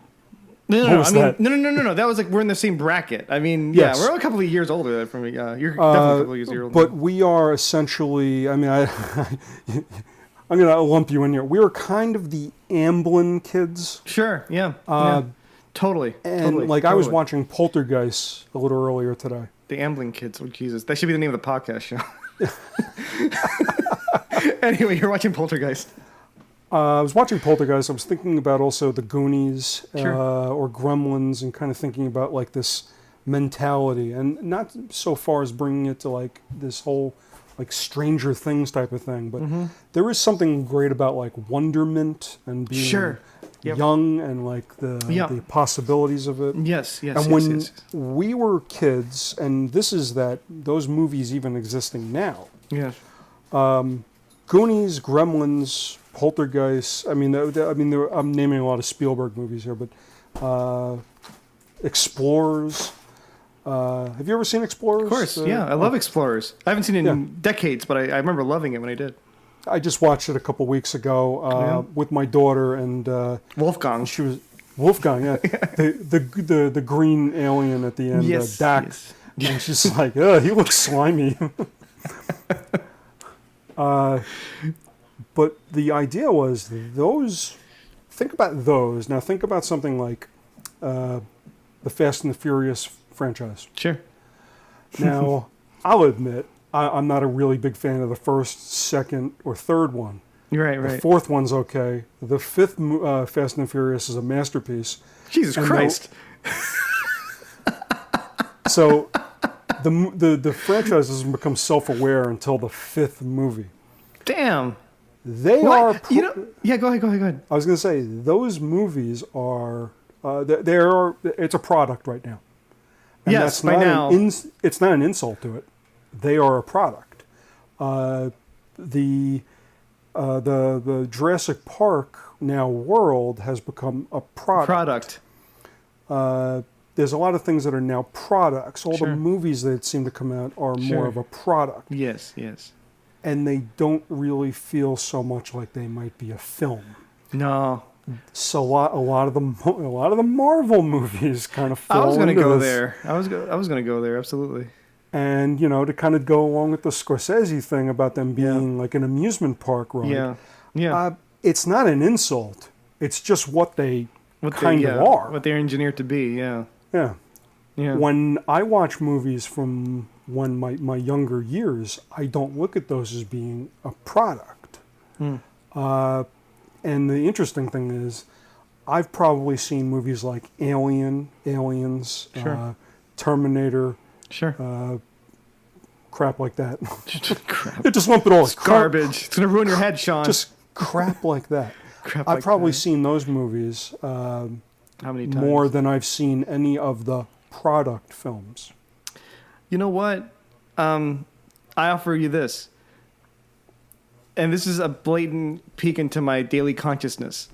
No. That was like we're in the same bracket. I mean, yes. Yeah, we're a couple of years older from me. You're definitely a couple of years older. But we are essentially, I mean, I'm going to lump you in here. We were kind of the Amblin kids. Sure, yeah. Totally. I was watching Poltergeist a little earlier today. The Amblin kids, oh Jesus. That should be the name of the podcast show. Anyway, you're watching Poltergeist. I was watching Poltergeist. I was thinking about also the Goonies sure. Or Gremlins and kind of thinking about like this mentality and not so far as bringing it to like this whole like Stranger Things type of thing. But there is something great about like wonderment and being sure. Yep. young and like the possibilities of it. Yes. And when we were kids, and this is that those movies even existing now. Yes. Goonies, Gremlins, Poltergeist. I mean, I'm naming a lot of Spielberg movies here, but Explorers. Have you ever seen Explorers? Of course, yeah. I love Explorers. I haven't seen it in decades, but I remember loving it when I did. I just watched it a couple weeks ago with my daughter and Wolfgang. She was Wolfgang, yeah. the green alien at the end, Dak. Yes. And she's like, "Oh, he looks slimy." But the idea was those. Think about those. Now think about something like the Fast and the Furious franchise. Sure. Now, I'll admit I'm not a really big fan of the first, second, or third one. Right. The fourth one's okay. The fifth Fast and the Furious is a masterpiece. Jesus Christ. So the franchise doesn't become self-aware until the fifth movie. Damn. They are. Yeah, go ahead. I was going to say those movies are. It's a product right now. And yes, by now. It's not an insult to it. They are a product. The Jurassic Park now world has become a product. There's a lot of things that are now products. All the movies that seem to come out are more of a product. Yes. And they don't really feel so much like they might be a film. No. So a lot of the Marvel movies kind of fall. I was going to go this. there. I was going to go there. Absolutely. And to kind of go along with the Scorsese thing about them being like an amusement park ride. Yeah. It's not an insult. It's just what they kind of are. What they're engineered to be. Yeah. Yeah. Yeah. When I watch movies from when my younger years, I don't look at those as being a product. And the interesting thing is, I've probably seen movies like Aliens, Terminator, crap like that. Crap. It just lump it all. It's garbage. It's going to ruin your head, Sean. Just crap like that. I've probably seen those movies how many times? More than I've seen any of the product films. You know what? I offer you this. And this is a blatant peek into my daily consciousness.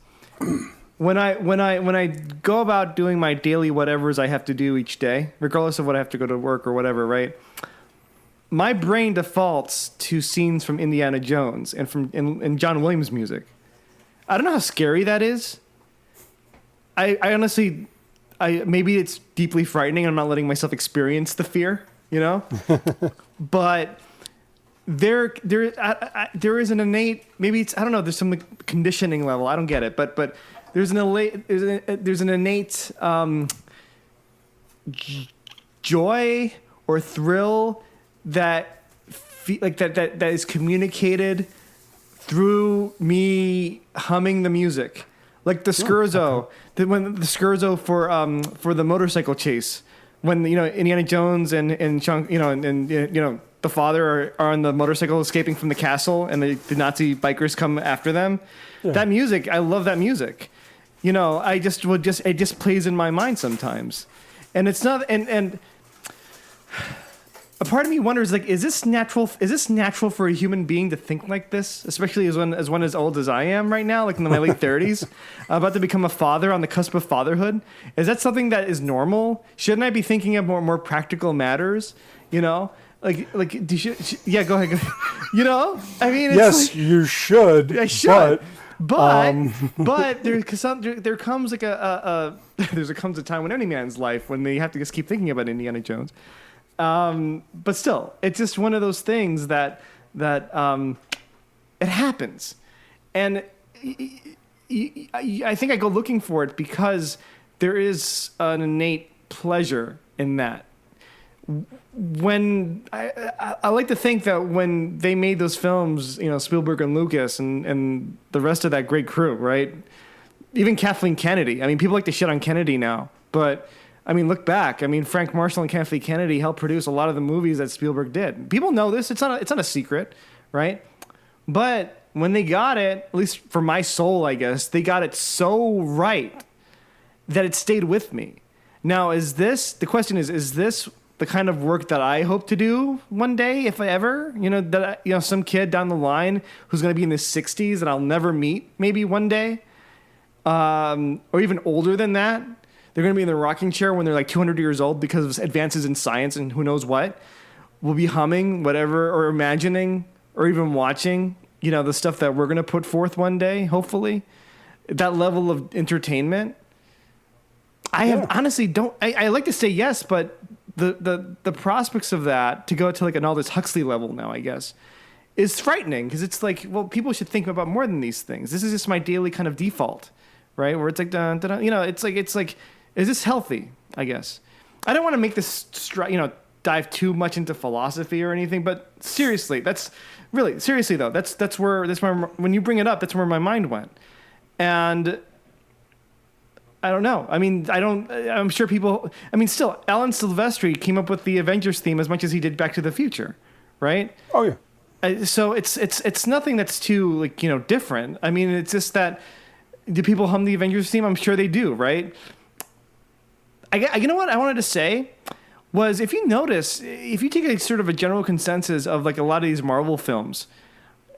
when I go about doing my daily whatevers I have to do each day, regardless of what I have to go to work or whatever, right? My brain defaults to scenes from Indiana Jones and from in John Williams music. I don't know how scary that is. I honestly, maybe it's deeply frightening. I'm not letting myself experience the fear, you know. But there is an innate, maybe it's, I don't know. There's some conditioning level. I don't get it, but there's an innate joy or thrill that that is communicated through me humming the music, like the scherzo. When the scherzo for the motorcycle chase, when Indiana Jones and Sean, and the father are on the motorcycle escaping from the castle, and the Nazi bikers come after them. Yeah. That music, I love that music. It just plays in my mind sometimes, and it's not and. A part of me wonders, is this natural? Is this natural for a human being to think like this, especially as one as old as I am right now, like in my late 30s, about to become a father on the cusp of fatherhood? Is that something that is normal? Shouldn't I be thinking of more practical matters? Yeah, go ahead. I mean, yes, you should. I should. But there comes a time in any man's life when they have to just keep thinking about Indiana Jones. But still, it's just one of those things that it happens, and I think I go looking for it because there is an innate pleasure in that. When I like to think that when they made those films, Spielberg and Lucas and the rest of that great crew, right? Even Kathleen Kennedy. I mean, people like to shit on Kennedy now, but I mean, look back. I mean, Frank Marshall and Kathleen Kennedy helped produce a lot of the movies that Spielberg did. People know this. It's not a secret, right? But when they got it, at least for my soul, I guess, they got it so right that it stayed with me. Now, the question is this the kind of work that I hope to do one day, if I ever, some kid down the line who's going to be in his 60s that I'll never meet, maybe one day, or even older than that. They're going to be in the rocking chair when they're like 200 years old because of advances in science and who knows what. We'll be humming whatever or imagining or even watching, the stuff that we're going to put forth one day, hopefully. That level of entertainment. I like to say yes, but the prospects of that to go to like an Aldous Huxley level now, I guess, is frightening because it's like, well, people should think about more than these things. This is just my daily kind of default, right? Where it's like, dun, dun, dun, it's like, is this healthy? I guess I don't want to make this, dive too much into philosophy or anything. But seriously, that's where when you bring it up, that's where my mind went. And I don't know. I mean, I'm sure people. I mean, still, Alan Silvestri came up with the Avengers theme as much as he did Back to the Future, right? Oh yeah. So it's nothing that's too different. I mean, it's just that. Do people hum the Avengers theme? I'm sure they do, right? You know what I wanted to say was, if you notice, if you take a sort of a general consensus of like a lot of these Marvel films,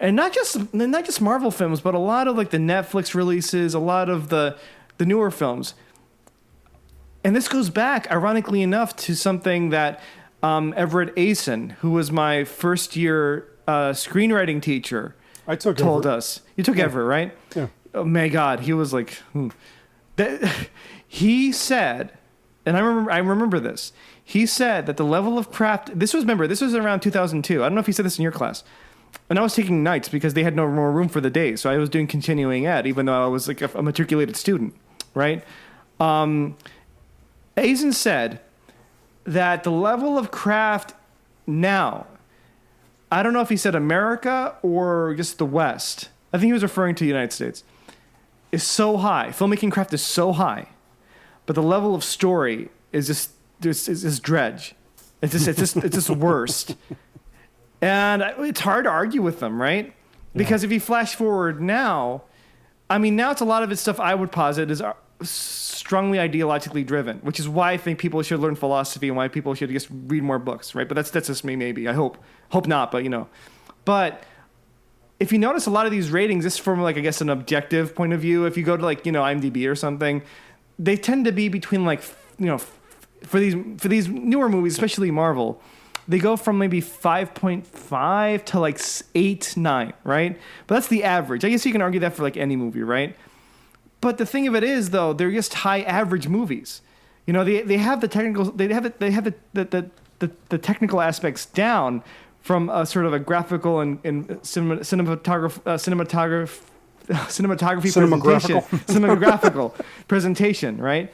and not just Marvel films, but a lot of like the Netflix releases, a lot of the newer films, and this goes back, ironically enough, to something that Everett Asen, who was my first year screenwriting teacher, told us. You took Everett, right? Yeah. Oh my God, he was like, he said. And I remember this. He said that the level of craft. This was around 2002. I don't know if he said this in your class. And I was taking nights because they had no more room for the day, so I was doing continuing ed, even though I was like a matriculated student, right? Asen said that the level of craft now. I don't know if he said America or just the West. I think he was referring to the United States. Is so high. Filmmaking craft is so high. But the level of story is just dredge. It's just worst. And it's hard to argue with them, right? Because if you flash forward now, I mean, now it's a lot of its stuff I would posit is strongly ideologically driven, which is why I think people should learn philosophy and why people should just read more books, right? But that's just me, maybe. I hope not, but But if you notice a lot of these ratings, this is from like I guess an objective point of view. If you go to like IMDb or something, they tend to be between like for these newer movies, especially Marvel, they go from maybe 5.5 to like 8, 9, right? But that's the average. I guess you can argue that for like any movie, right? But the thing of it is, though, they're just high average movies. They have the technical, they have the technical aspects down from a sort of a graphical and cinematography presentation, cinematographical presentation, right?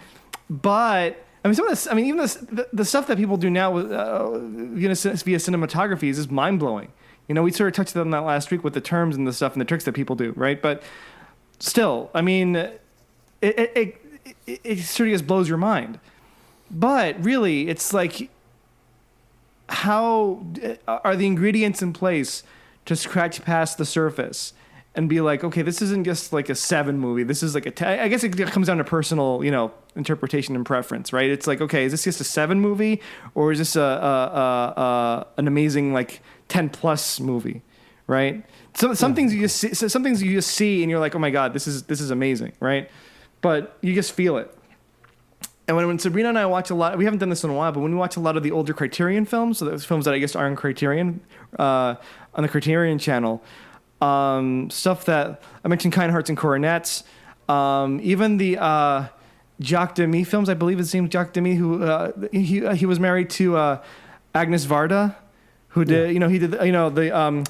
But I mean, some of this, I mean, even the stuff that people do now with via cinematography is just mind blowing. We sort of touched on that last week with the terms and the stuff and the tricks that people do, right? But still, I mean, it sort of just blows your mind. But really, it's like, how are the ingredients in place to scratch past the surface and be like, okay, this isn't just like a 7 movie. This is like I guess it comes down to personal, interpretation and preference, right? It's like, okay, is this just a 7 movie, or is this an amazing like 10+ movie, right? Some things you just see, some things you just see and you're like, oh my god, this is amazing, right? But you just feel it. And when Sabrina and I watch a lot, we haven't done this in a while, but when we watch a lot of the older Criterion films, so those films that I guess are on Criterion, on the Criterion channel, stuff that I mentioned, Kind Hearts and Coronets, even the Jacques Demy films, I believe his name is Jacques Demy, who he was married to Agnes Varda, who did he did the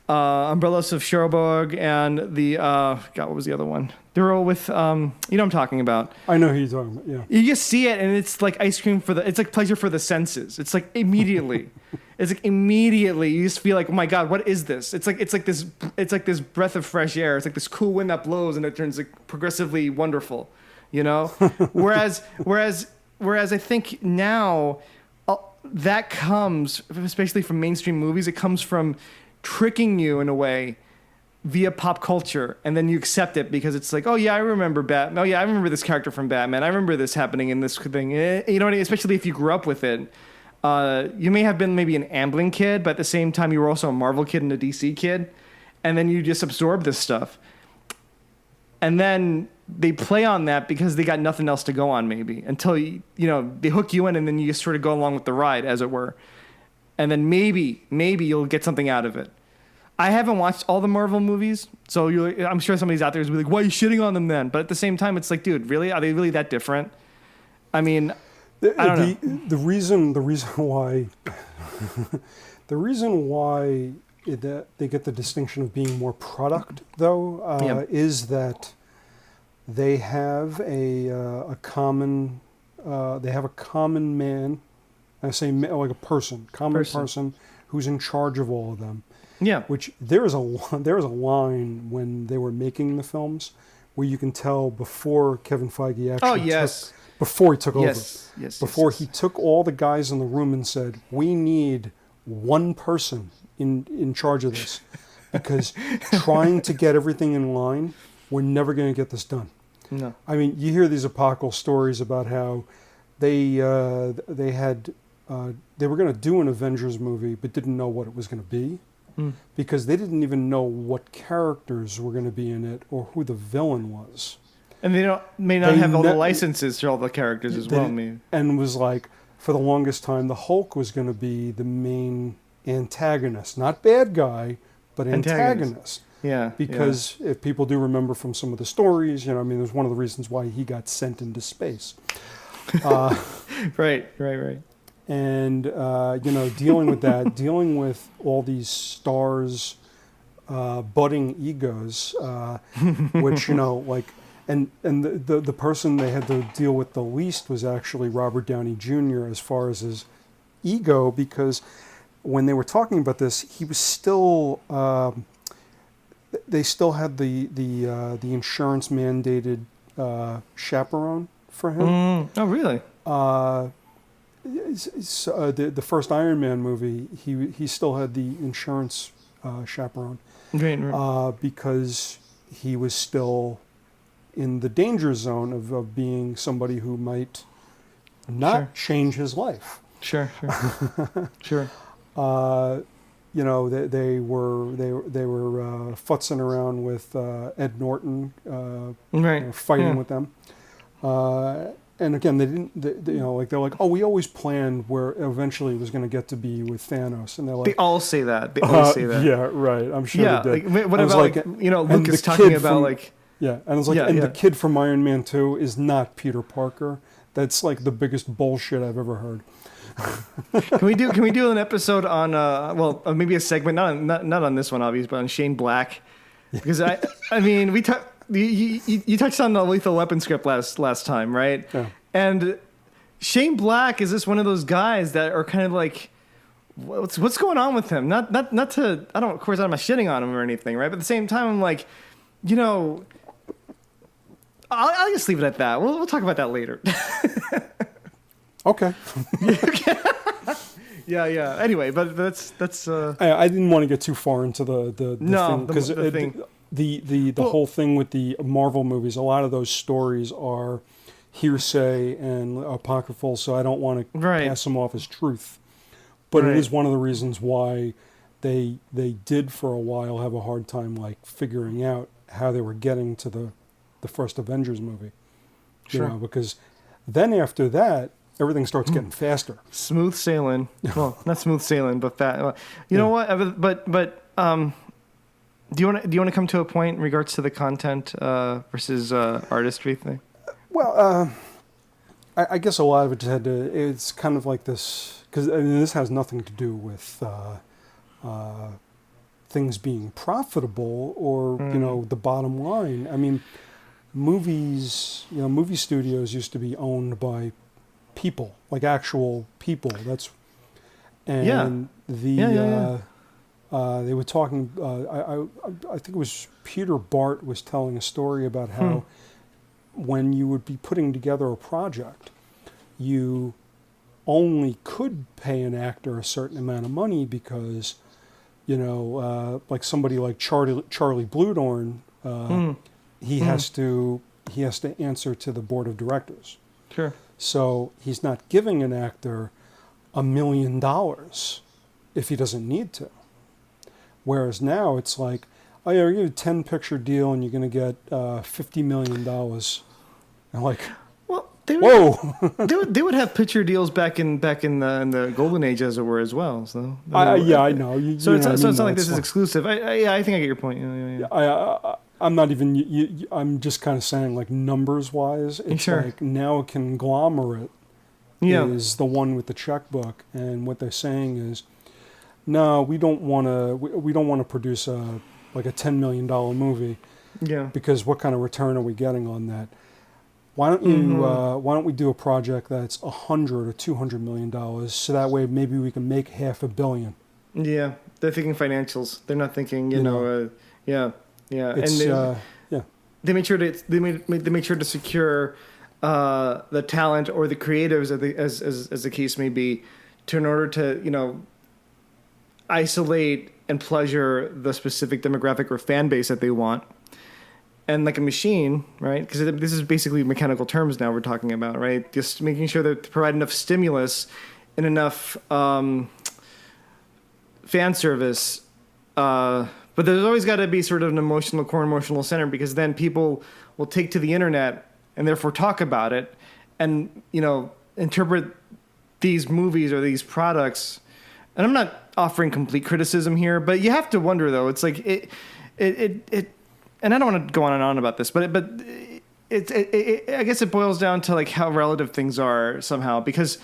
Umbrellas of Cherbourg and the what was the other one? They were all with what I'm talking about. I know who you're talking about. Yeah, you just see it and it's like ice cream it's like pleasure for the senses. It's like immediately. You just feel like, oh my god, what is this? It's like this breath of fresh air. It's like this cool wind that blows and it turns like progressively wonderful, Whereas I think now that comes, especially from mainstream movies, it comes from tricking you in a way via pop culture, and then you accept it because it's like, oh yeah, I remember Batman. Oh yeah, I remember this character from Batman. I remember this happening in this thing. What I mean? Especially if you grew up with it. You may have been maybe an Amblin kid, but at the same time you were also a Marvel kid and a DC kid, and then you just absorb this stuff. And then they play on that because they got nothing else to go on, maybe, until they hook you in, and then you just sort of go along with the ride, as it were. And then maybe you'll get something out of it. I haven't watched all the Marvel movies, so I'm sure somebody's out there is like, why are you shitting on them then? But at the same time, it's like, dude, really? Are they really that different? I mean, I don't know. The reason why that they get the distinction of being more product, though, is that they have a common man. I say like a common person who's in charge of all of them. Yeah. Which there is a line when they were making the films where you can tell before Kevin Feige actually before he took over. Before he took all the guys in the room and said, we need one person in charge of this, because trying to get everything in line, we're never going to get this done. No. I mean, you hear these apocryphal stories about how they were going to do an Avengers movie but didn't know what it was going to be, because they didn't even know what characters were going to be in it or who the villain was. And they may not have all the licenses to all the characters as well. And was like, for the longest time, the Hulk was going to be the main antagonist. Not bad guy, but antagonist. Yeah. Because if people do remember from some of the stories, there's one of the reasons why he got sent into space. Right. And, dealing with that, dealing with all these stars, budding egos, which, and the person they had to deal with the least was actually Robert Downey Jr. as far as his ego, because when they were talking about this, he was still, they still had the insurance mandated chaperone for him. Oh, really? The first Iron Man movie, he still had the insurance chaperone, right. because he was still in the danger zone of being somebody who might not change his life. Sure. they were futzing around with Ed Norton, Right. fighting Yeah. with them. And again, they didn't. They're like, oh, we always planned where eventually it was going to get to be with Thanos, and they're They like, all say that. They always say that. yeah, right. I'm sure Yeah. they did. Like, what I was about like, Luke is the talking kid about from- like. Yeah, and it's like, Yeah, and yeah. the kid from Iron Man 2 is not Peter Parker. That's like the biggest bullshit I've ever heard. Can we do an episode on maybe a segment not on this one obviously, but on Shane Black, because I mean you touched on the Lethal Weapon script last time, right? Yeah. And Shane Black is just one of those guys that are kind of like, what's going on with him? Not to, I don't, of course I'm not shitting on him or anything, right? But at the same time I'm like, I'll just leave it at that. We'll talk about that later. Okay. Yeah. Anyway, but that's. I didn't want to get too far into the thing because the thing. the whole thing with the Marvel movies. A lot of those stories are hearsay and apocryphal, so I don't want to pass them off as truth. But it is one of the reasons why they did for a while have a hard time like figuring out how they were getting to the first Avengers movie. Sure. Because then after that, everything starts getting faster. Smooth sailing. Well, not smooth sailing, but fat. You know what? But do you want to come to a point in regards to the content versus artistry thing? Well, I guess a lot of it had to. It's kind of like this because this has nothing to do with things being profitable or the bottom line. I mean, movies. Movie studios used to be owned by people, like actual people. They were talking. I think it was Peter Bart was telling a story about how when you would be putting together a project, you only could pay an actor a certain amount of money because, like somebody like Charlie Bluedorn, he has to answer to the board of directors. Sure. So he's not giving an actor $1 million if he doesn't need to. Whereas now it's like, oh yeah, you're going to get a 10-picture deal and you're going to get $50 million. I'm like, well, whoa. they would have picture deals back in the golden age, as it were, as well. So I know. It's not like this is exclusive. I think I get your point. Yeah. I'm not even. I'm just kind of saying, like numbers wise, it's like now a conglomerate is the one with the checkbook, and what they're saying is, no, we don't want to. We don't want to produce a $10 million movie. Yeah. Because what kind of return are we getting on that? Why don't you? Why don't we do a project that's $100 or $200 million, so that way maybe we can make $500 million. Yeah, they're thinking financials. They're not thinking, yeah. It's, They made sure to secure the talent or the creatives, as the case may be, in order to isolate and pleasure the specific demographic or fan base that they want. And like a machine, right? Because this is basically mechanical terms now we're talking about, right? Just making sure that they provide enough stimulus and enough fan service. But there's always got to be sort of an core emotional center, because then people will take to the internet and therefore talk about it and, interpret these movies or these products. And I'm not offering complete criticism here, but you have to wonder, though. It's like it and I don't want to go on and on about this, but I guess it boils down to like how relative things are somehow. Because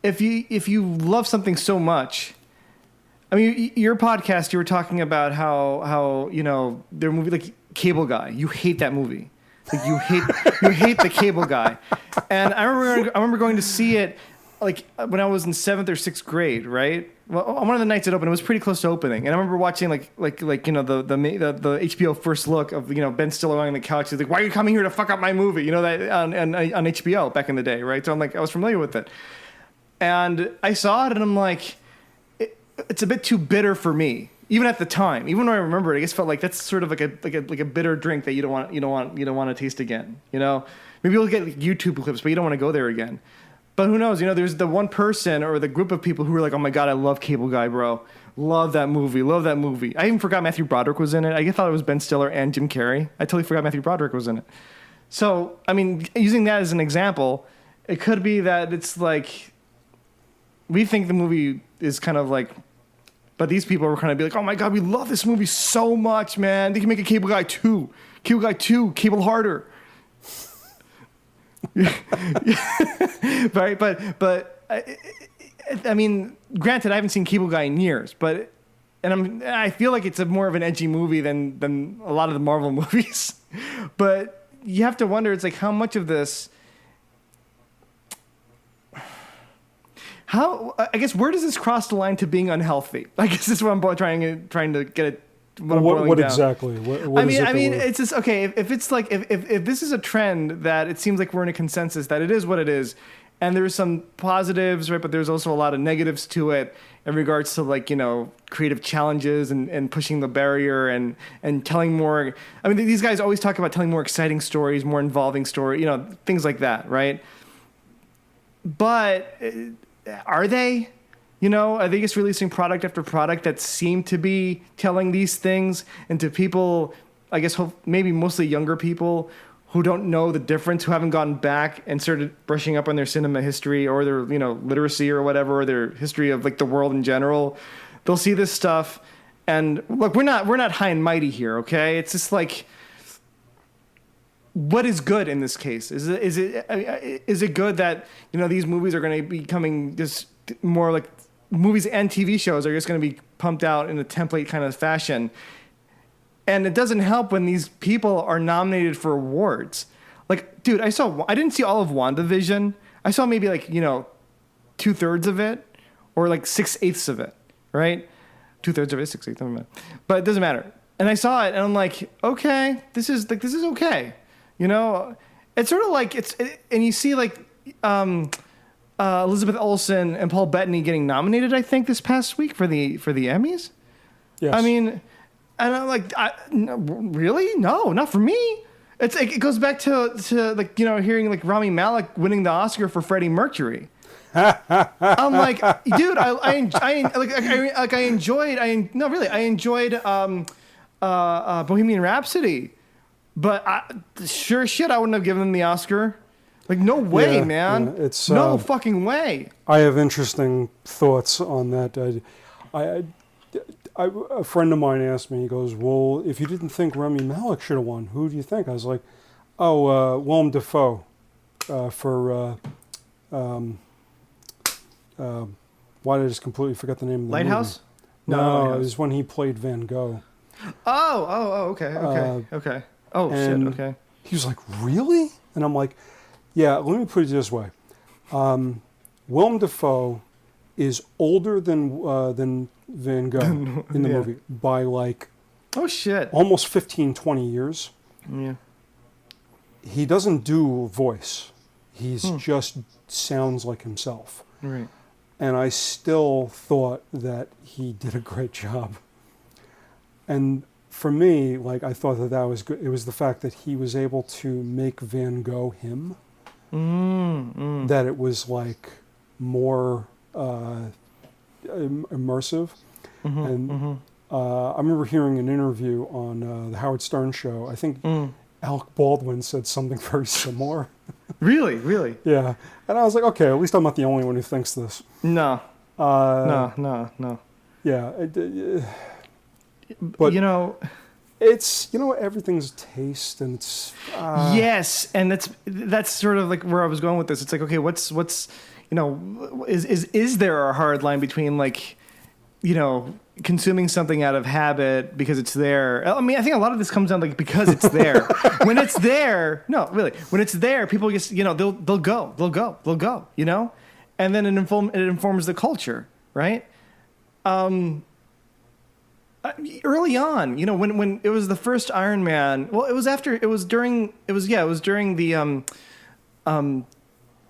if you love something so much, I mean, your podcast, you were talking about how their movie like Cable Guy. You hate that movie, like you hate the Cable Guy. And I remember going to see it like when I was in 7th or 6th grade, right? Well, on one of the nights it opened, it was pretty close to opening, and I remember watching the HBO first look of Ben Stiller lying on the couch. He's like, "Why are you coming here to fuck up my movie?" That on HBO back in the day, right? So I'm like, I was familiar with it, and I saw it, and I'm like, it's a bit too bitter for me, even at the time. Even when I remember it, I just felt like that's sort of like a bitter drink that you don't want to taste again. Maybe you'll get YouTube clips, but you don't want to go there again. But who knows? You know, there's the one person or the group of people who are like, oh my God, I love Cable Guy, bro. Love that movie. Love that movie. I even forgot Matthew Broderick was in it. I thought it was Ben Stiller and Jim Carrey. I totally forgot Matthew Broderick was in it. So, I mean, using that as an example, it could be that it's like, we think the movie is kind of like, but these people are kind of be like, oh my God, we love this movie so much, man. They can make a Cable Guy 2. Cable Guy 2, Cable Harder. Right? But I mean, granted, I haven't seen Cable Guy in years, and I feel like it's more of an edgy movie than a lot of the Marvel movies. But you have to wonder, it's like, how much of this, I guess, where does this cross the line to being unhealthy? I guess this is what I'm trying to get it. What exactly? I mean, it's just okay. If it's like if this is a trend that it seems like we're in a consensus that it is what it is, and there's some positives, right? But there's also a lot of negatives to it in regards to, like, you know, creative challenges and pushing the barrier and telling more. I mean, these guys always talk about telling more exciting stories, more involving story, you know, things like that, right? But are they? You know, are they just releasing product after product that seem to be telling these things? And to people, I guess, maybe mostly younger people who don't know the difference, who haven't gone back and started brushing up on their cinema history or their, you know, literacy or whatever, or their history of, like, the world in general, they'll see this stuff. And look, we're not high and mighty here, okay? It's just like, what is good in this case? Is it good that, you know, these movies are going to be becoming just more like movies and TV shows are just going to be pumped out in a template kind of fashion? And it doesn't help when these people are nominated for awards. Like, dude, I didn't see all of WandaVision. I saw maybe, like, you know, 2/3 of it, or like 6/8 of it, right? 2/3 of it, 6/8 of it. But it doesn't matter. And I saw it and I'm like, okay, this is okay. You know, it's sort of like and you see, like, Elizabeth Olsen and Paul Bettany getting nominated, I think, this past week for the Emmys. Yes. I mean, and I'm like, no, really? No, not for me. It goes back to like, you know, hearing, like, Rami Malek winning the Oscar for Freddie Mercury. I'm like, dude, I enjoyed Bohemian Rhapsody, but sure shit, I wouldn't have given them the Oscar. Like, no way, man. Yeah, it's no fucking way. I have interesting thoughts on that. A friend of mine asked me, he goes, well, if you didn't think Rami Malek should have won, who do you think? I was like, Willem Dafoe for, why did I just completely forget the name of the Lighthouse? movie? No, it was when he played Van Gogh. Okay. Oh, shit, okay. He was like, really? And I'm like, yeah, let me put it this way. Willem Dafoe is older than Van Gogh in the movie by, like, oh shit, almost 15, 20 years. Yeah. He doesn't do voice. He's just sounds like himself. Right. And I still thought that he did a great job. And for me, like, I thought that was good. It was the fact that he was able to make Van Gogh him. That it was, like, more immersive. I remember hearing an interview on the Howard Stern show. I think Alec Baldwin said something very similar. Really? Yeah. And I was like, okay, at least I'm not the only one who thinks this. No. No. Yeah. But, you know, it's, you know, everything's taste, and it's yes, and that's sort of like where I was going with this. It's like, okay, what's you know, is there a hard line between, like, you know, consuming something out of habit because it's there? I mean, I think a lot of this comes down, like, because it's there. When it's there, no, really, when it's there, people just, you know, they'll go, you know, and then it informs the culture, right? Early on, you know, when it was the first Iron Man, well, it was during the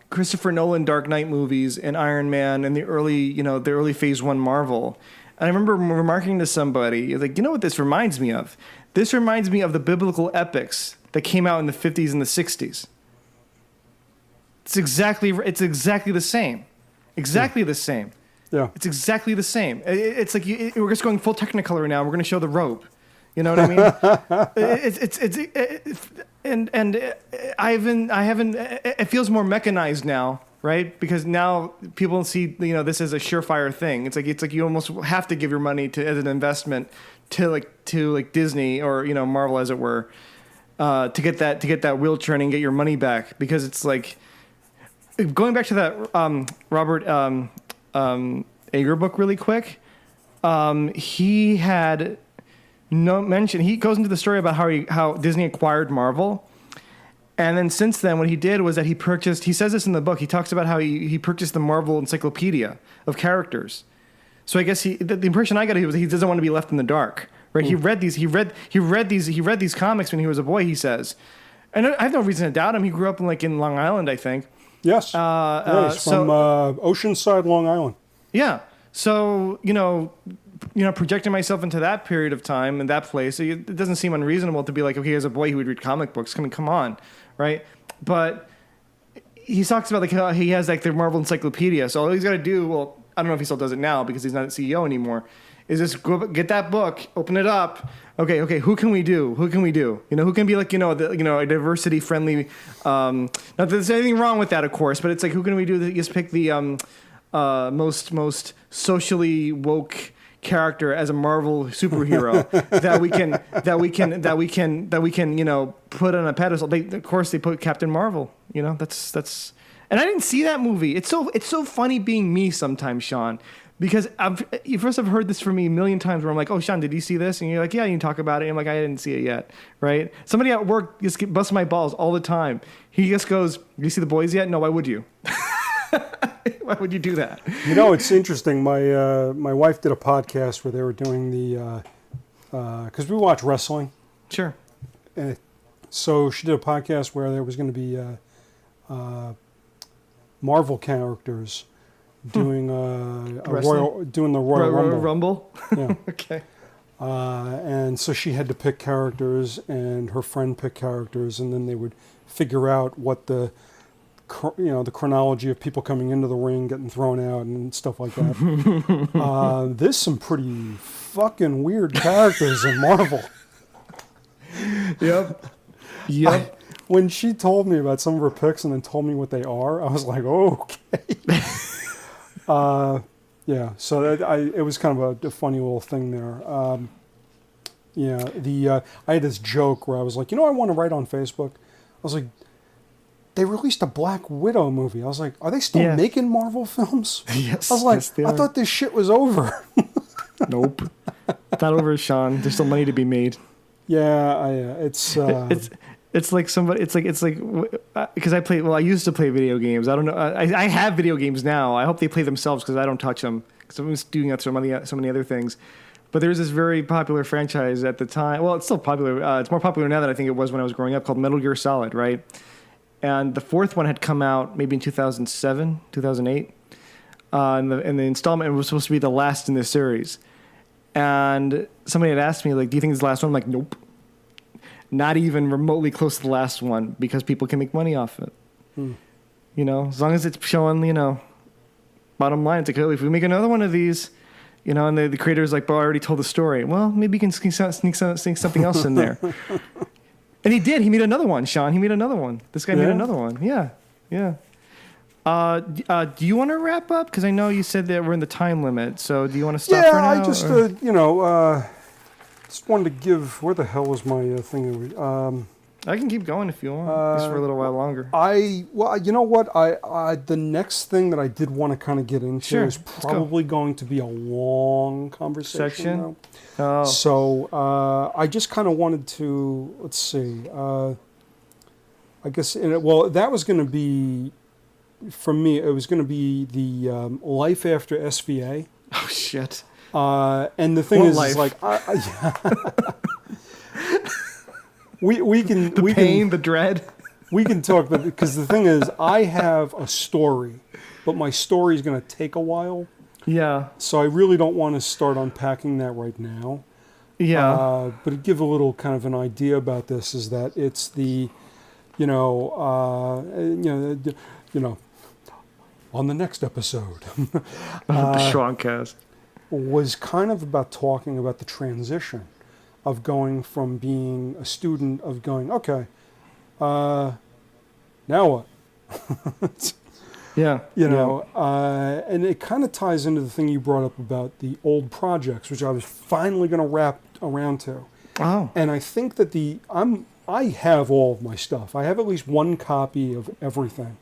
Christopher Nolan Dark Knight movies and Iron Man and the early Phase 1 Marvel. And I remember remarking to somebody, like, you know what this reminds me of? This reminds me of the biblical epics that came out in the 50s and the 60s. It's exactly the same. Exactly the same. Yeah. It's exactly the same. It's like we're just going full Technicolor now. We're going to show the rope. You know what I mean? I haven't. It feels more mechanized now, right? Because now people see this as a surefire thing. It's like you almost have to give your money as an investment to Disney or Marvel, as it were, to get that wheel turning and get your money back. Because it's like going back to that Robert Ager book really quick. He had no mention. He goes into the story about how Disney acquired Marvel. And then since then, what he did was that he says this in the book, he talks about how he purchased the Marvel encyclopedia of characters. So I guess the impression I got was he doesn't want to be left in the dark, right? He read these comics when he was a boy, he says. And I have no reason to doubt him. He grew up in Long Island, I think. Yes. He's from Oceanside, Long Island. Yeah. So, projecting myself into that period of time and that place, it doesn't seem unreasonable to be like, okay, as a boy, he would read comic books. Come on, right? But he talks about how he has the Marvel Encyclopedia. So all he's got to do, well, I don't know if he still does it now because he's not CEO anymore, is just go get that book, open it up. Okay, who can we do? Who can be a diversity friendly? Not that there's anything wrong with that, of course, but it's like, who can we do that? Just pick the most socially woke character as a Marvel superhero that we can put on a pedestal. Of course they put Captain Marvel. That's and I didn't see that movie. It's so funny being me sometimes, Sean, because I've heard this from me a million times where I'm like, oh, Sean, did you see this? And you're like, yeah, you can talk about it. And I'm like, I didn't see it yet, right? Somebody at work just busts my balls all the time. He just goes, you see The Boys yet? No, why would you? Why would you do that? It's interesting. My wife did a podcast where they were doing because we watch wrestling. Sure. So she did a podcast where there was going to be Marvel characters doing the Royal Rumble. Yeah. Okay. And so she had to pick characters, and her friend picked characters, and then they would figure out what the chronology of people coming into the ring, getting thrown out, and stuff like that. There's some pretty fucking weird characters in Marvel. Yep. When she told me about some of her picks and then told me what they are, I was like, okay. Yeah, so it was kind of a funny little thing there. I had this joke where I was like, I want to write on Facebook. I was like, they released a Black Widow movie. I was like, are they still making Marvel films? Yes. I was like, yes, I thought this shit was over. Nope. Not over, Sean. There's still money to be made. Yeah, it's like somebody. It's like because I used to play video games. I don't know. I have video games now. I hope they play themselves because I don't touch them. Because I'm just doing so many other things. But there's this very popular franchise at the time. Well, it's still popular. It's more popular now than I think it was when I was growing up. Called Metal Gear Solid, right? And the fourth one had come out maybe in 2007, 2008. And the installment was supposed to be the last in this series. And somebody had asked me, like, do you think it's the last one? I'm like, nope. Not even remotely close to the last one because people can make money off it. As long as it's showing, bottom line, it's like, oh, if we make another one of these, and the creator's like, well, I already told the story. Well, maybe you can sneak something else in there. And he did. He made another one, Sean. He made another one. This guy made another one. Yeah. Do you want to wrap up? Because I know you said that we're in the time limit. So do you want to stop for now? Yeah, I just, just wanted to give... Where the hell was my thing? I can keep going if you want. Just for a little while longer. You know what? The next thing that I did want to kind of get into is probably going to be a long conversation. Oh. So I just kind of wanted to, let's see. I guess, that was going to be, for me, it was going to be the life after SVA. Oh, shit. And the thing is like, we can... the dread. We can talk, because the thing is, I have a story, but my story is going to take a while. Yeah. So I really don't want to start unpacking that right now. Yeah. But to give a little kind of an idea about this is that it's the, you know, on the next episode, ShJuawnCast. was kind of about talking about the transition of going from being a student of going, okay, now what? Yeah. And it kind of ties into the thing you brought up about the old projects, which I was finally going to wrap around to. Oh. And I think that I have all of my stuff. I have at least one copy of everything.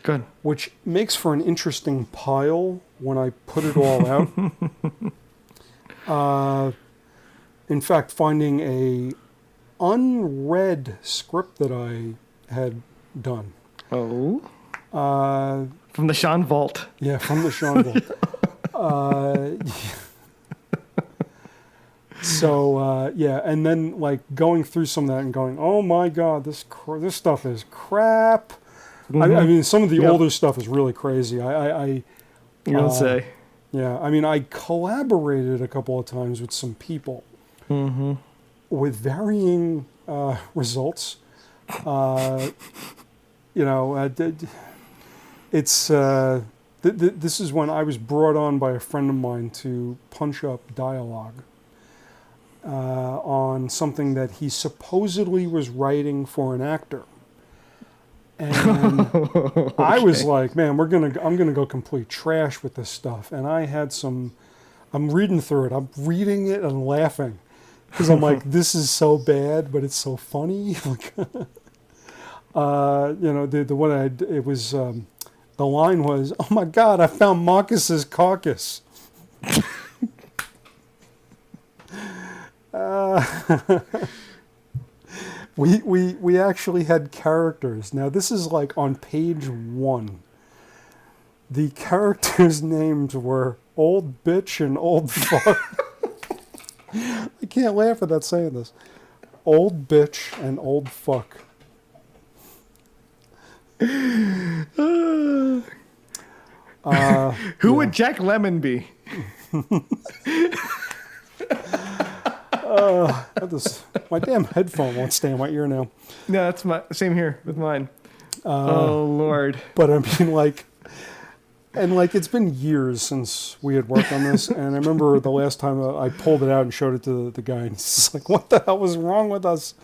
Good. Which makes for an interesting pile when I put it all out. In fact, finding a unread script that I had done. Oh. From the Sean Vault. Yeah, from the Sean Vault. And then like going through some of that and going, oh my God, this stuff is crap. Mm-hmm. I mean, some of the older stuff is really crazy. You don't say. Yeah, I mean, I collaborated a couple of times with some people with varying results. This is when I was brought on by a friend of mine to punch up dialogue on something that he supposedly was writing for an actor. And okay. I was like, man, I'm gonna go complete trash with this stuff. And I had I'm reading through it. I'm reading it and laughing because I'm like, this is so bad, but it's so funny. The line was, oh my God, I found Marcus's carcass. We actually had characters. Now this is like on page 1. The characters' names were Old Bitch and Old Fuck. I can't laugh at that saying this. Old Bitch and Old Fuck. Who would Jack Lemmon be? My damn headphone won't stay in my ear now. No, that's same here with mine. Oh Lord! But I mean, it's been years since we had worked on this, and I remember the last time I pulled it out and showed it to the guy, and he's just like, "What the hell was wrong with us?"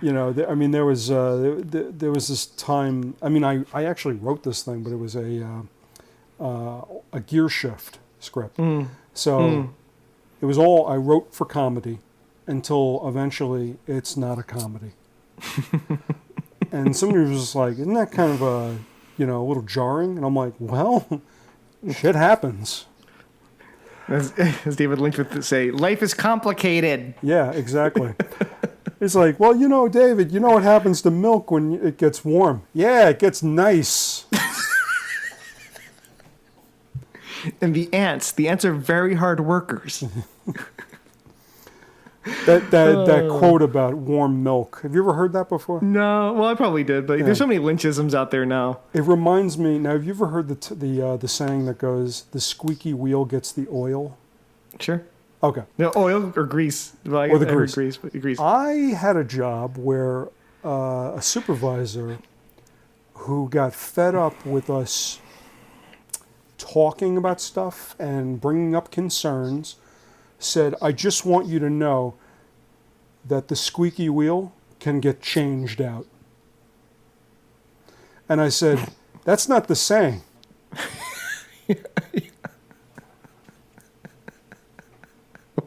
There was this time. I mean, I actually wrote this thing, but it was a gear shift script. It was all I wrote for comedy until eventually it's not a comedy. And somebody was just like, isn't that kind of a little jarring? And I'm like, well, shit happens. As David Lynch would say, life is complicated. Yeah, exactly. It's like, well, David, you know what happens to milk when it gets warm? Yeah, it gets nice. And the ants are very hard workers. That quote about warm milk. Have you ever heard that before? No, well, I probably did, but there's so many Lynchisms out there now. It reminds me. Now, have you ever heard the saying that goes, "The squeaky wheel gets the oil"? Sure. Okay. No, oil or grease. Or the grease. Grease. I had a job where a supervisor who got fed up with us talking about stuff and bringing up concerns said, I just want you to know that the squeaky wheel can get changed out. And I said, that's not the saying.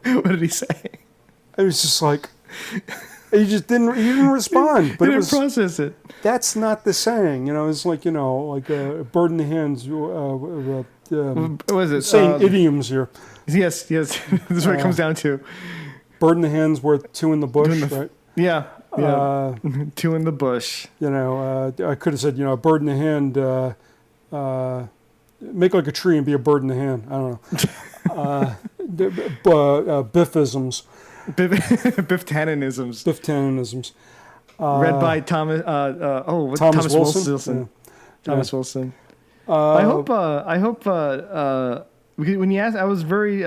What did he say? I was just like, he didn't respond. But he didn't process it. That's not the saying. It's like, like a bird in the hands. What was it? Saying idioms here. Yes. This is what it comes down to. Bird in the hand's worth two in the bush, right? Yeah. Two in the bush. I could have said, a bird in the hand, make like a tree and be a bird in the hand. I don't know. Biffisms. Biff-tanninisms. Read by Thomas Wilson. Yeah. Thomas Wilson. I hope. When you asked, I was very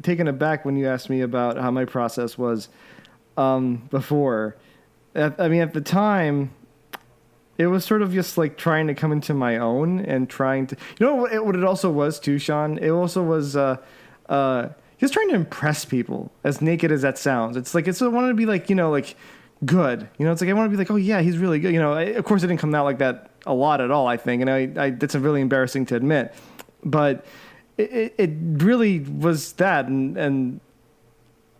taken aback when you asked me about how my process was. before. I mean, at the time, it was sort of just like trying to come into my own and trying to, what it also was too, Sean. It also was just trying to impress people. As naked as that sounds, it's like I wanted to be like like good. It's like I want to be like, oh yeah, he's really good. Of course, it didn't come out like that a lot at all. I think, and I that's really embarrassing to admit, but it really was that, and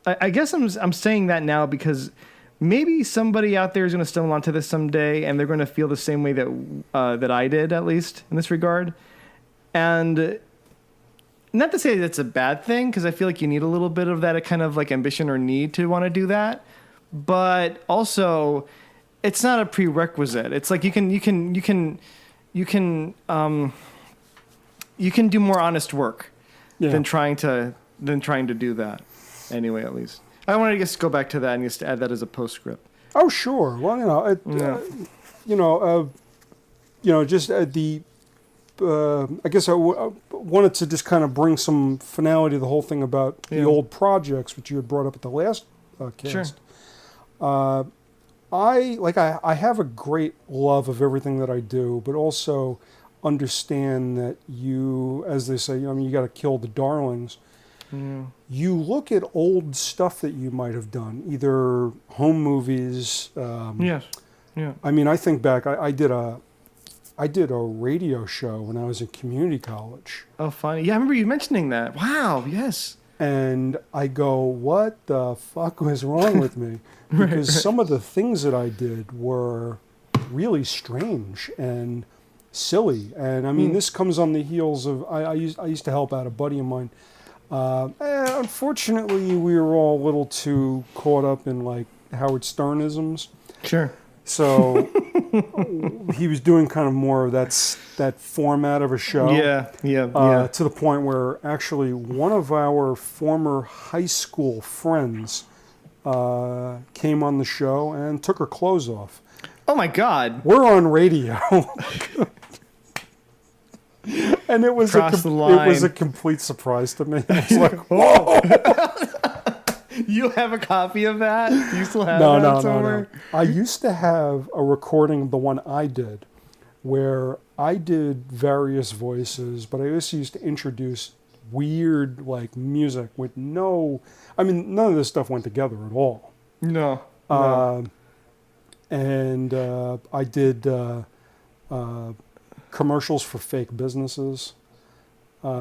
I guess I'm saying that now because maybe somebody out there is going to stumble onto this someday, and they're going to feel the same way that I did, at least in this regard. And not to say that's a bad thing, because I feel like you need a little bit of that kind of like ambition or need to want to do that. But also, it's not a prerequisite. It's like you can do more honest work than trying to do that. Anyway, at least. I wanted to just go back to that and just add that as a postscript. Oh, sure. Well, I guess I wanted to just kind of bring some finality to the whole thing about the old projects, which you had brought up at the last cast. Sure. I have a great love of everything that I do, but also understand that you, as they say, you got to kill the darlings. Yeah. You look at old stuff that you might have done, either home movies. Yes. Yeah. I mean, I think back. I did a radio show when I was in community college. Oh, funny. Yeah, I remember you mentioning that. Wow. Yes. And I go, what the fuck was wrong with me? Because some of the things that I did were really strange and silly. And I mean, this comes on the heels of I used to help out a buddy of mine. Unfortunately, we were all a little too caught up in like Howard Sternisms. Sure. So he was doing kind of more of that format of a show. Yeah. To the point where actually one of our former high school friends came on the show and took her clothes off. Oh my God. We're on radio. And it was a complete surprise to me. I was like, whoa! You have a copy of that? Do you still have that somewhere? No. I used to have a recording of the one I did, where I did various voices, but I also used to introduce weird like music with none of this stuff went together at all. No. And I did commercials for fake businesses.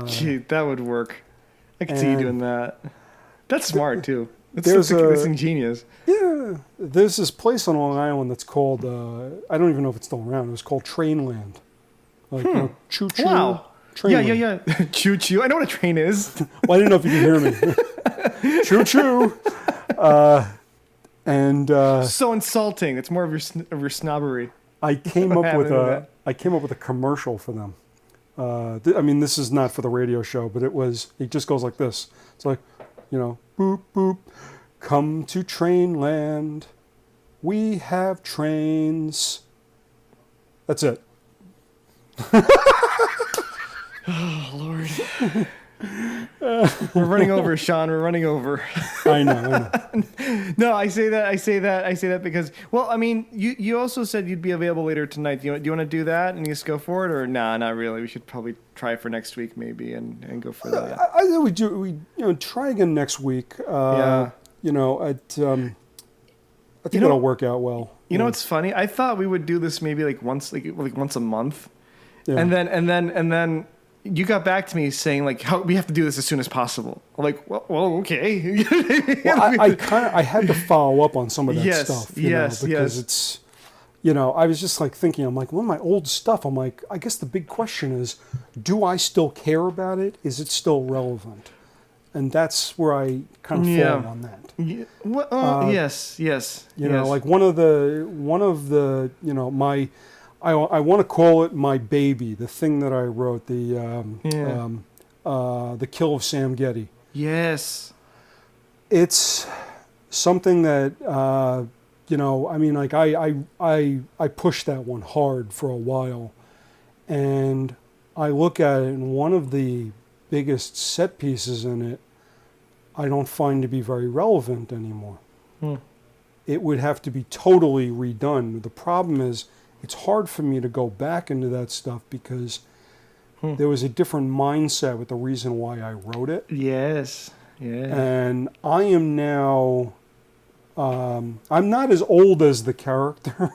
Gee, that would work. I could see you doing that. That's smart too. That's ingenious. Yeah, there's this place on Long Island that's called I don't even know if it's still around. It was called Trainland. Like choo choo. Wow. Trainland. Yeah. Choo choo. I know what a train is. Well, I didn't know if you could hear me. Choo choo. So insulting. It's more of your snobbery. I came up with a commercial for them. This is not for the radio show, but it just goes like this. It's like, boop, boop, come to Trainland. We have trains. That's it. Oh, Lord. We're running over, Sean. We're running over. I know. No, I say that because, well, I mean, you also said you'd be available later tonight. Do you want to do that and just go for it, or nah, not really? We should probably try for next week maybe and go for that. I think we try again next week. I think it'll work out well. You know what's funny? I thought we would do this maybe like once a month, and then. You got back to me saying like, "How we have to do this as soon as possible." I'm like, well, okay. I had to follow up on some of that stuff. Because it's, I was just like thinking, I'm like, well, my old stuff. I'm like, I guess the big question is, do I still care about it? Is it still relevant? And that's where I kind of fall on that. Yeah. Well, yes. Like one of the my. I want to call it my baby, the thing that I wrote, the Kill of Sam Getty. Yes. It's something that I pushed that one hard for a while, and I look at it, and one of the biggest set pieces in it, I don't find to be very relevant anymore. it would have to be totally redone. The problem is it's hard for me to go back into that stuff because there was a different mindset with the reason why I wrote it. Yes. Yeah. And I am now, I'm not as old as the character.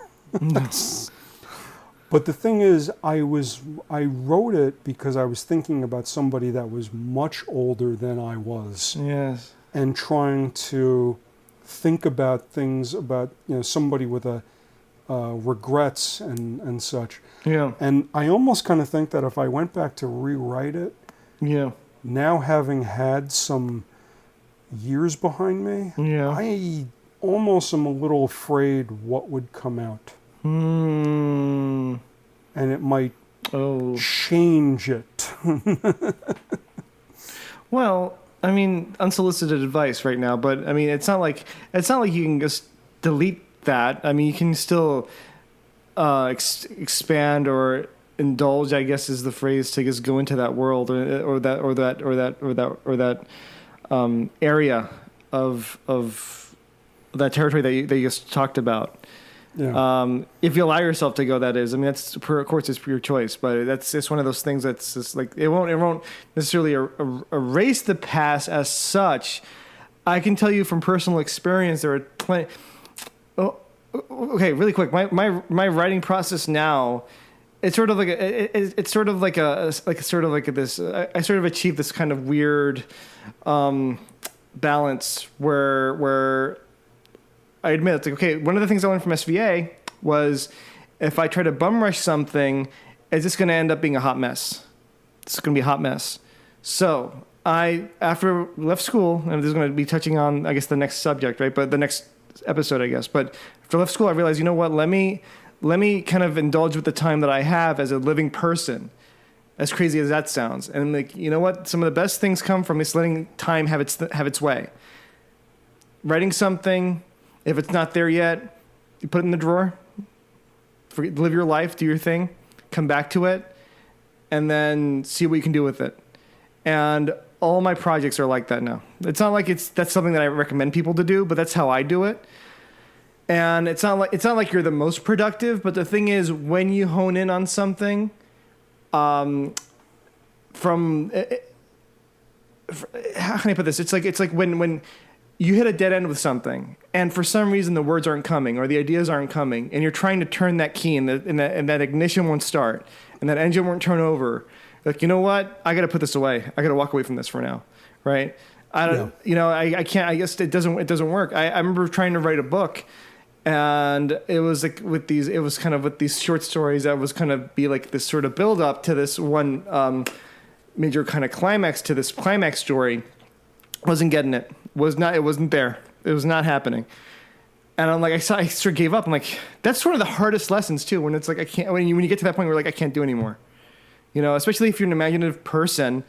But the thing is, I wrote it because I was thinking about somebody that was much older than I was. Yes. And trying to think about things about, somebody with regrets and such. Yeah. And I almost kind of think that if I went back to rewrite it, now having had some years behind me, I almost am a little afraid what would come out. And it might change it. Well, I mean, unsolicited advice right now, but I mean, it's not like you can just delete that. I mean, you can still expand or indulge, I guess is the phrase, to just go into that world or that area of that territory that you just talked about. Yeah. If you allow yourself to go, that is. I mean, that's of course it's your choice, but that's just one of those things that's just like it won't necessarily erase the past as such. I can tell you from personal experience, there are plenty. Oh, okay, really quick. My writing process now, it's sort of like I sort of achieved this kind of weird balance where I admit it's like, okay, one of the things I learned from SVA was if I try to bum rush something, it's just going to end up being a hot mess. It's going to be a hot mess. So after left school, and this is going to be touching on, I guess, the next subject, right? But the next episode, I guess. But after left school, I realized, you know what? Let me kind of indulge with the time that I have as a living person, as crazy as that sounds. And like, you know what? Some of the best things come from just letting time have its way. Writing something. If it's not there yet, you put it in the drawer, live your life, do your thing, come back to it, and then see what you can do with it. And all my projects are like that now. It's not like that's something that I recommend people to do, but that's how I do it. And it's not like you're the most productive, but the thing is, when you hone in on something, how can I put this? It's like when you hit a dead end with something, and for some reason the words aren't coming or the ideas aren't coming, and you're trying to turn that key, and that ignition won't start, and that engine won't turn over. Like, you know what? I got to put this away. I got to walk away from this for now, right? I don't, I can't. I guess it doesn't work. I remember trying to write a book, and it was like with these short stories that was kind of be like this sort of build up to this one major kind of climax to this climax story. Wasn't getting it. It wasn't there. It was not happening. And I'm like, I sort of gave up. I'm like, that's one of the hardest lessons too. When it's like, I can't, when you get to that point where like, I can't do anymore, especially if you're an imaginative person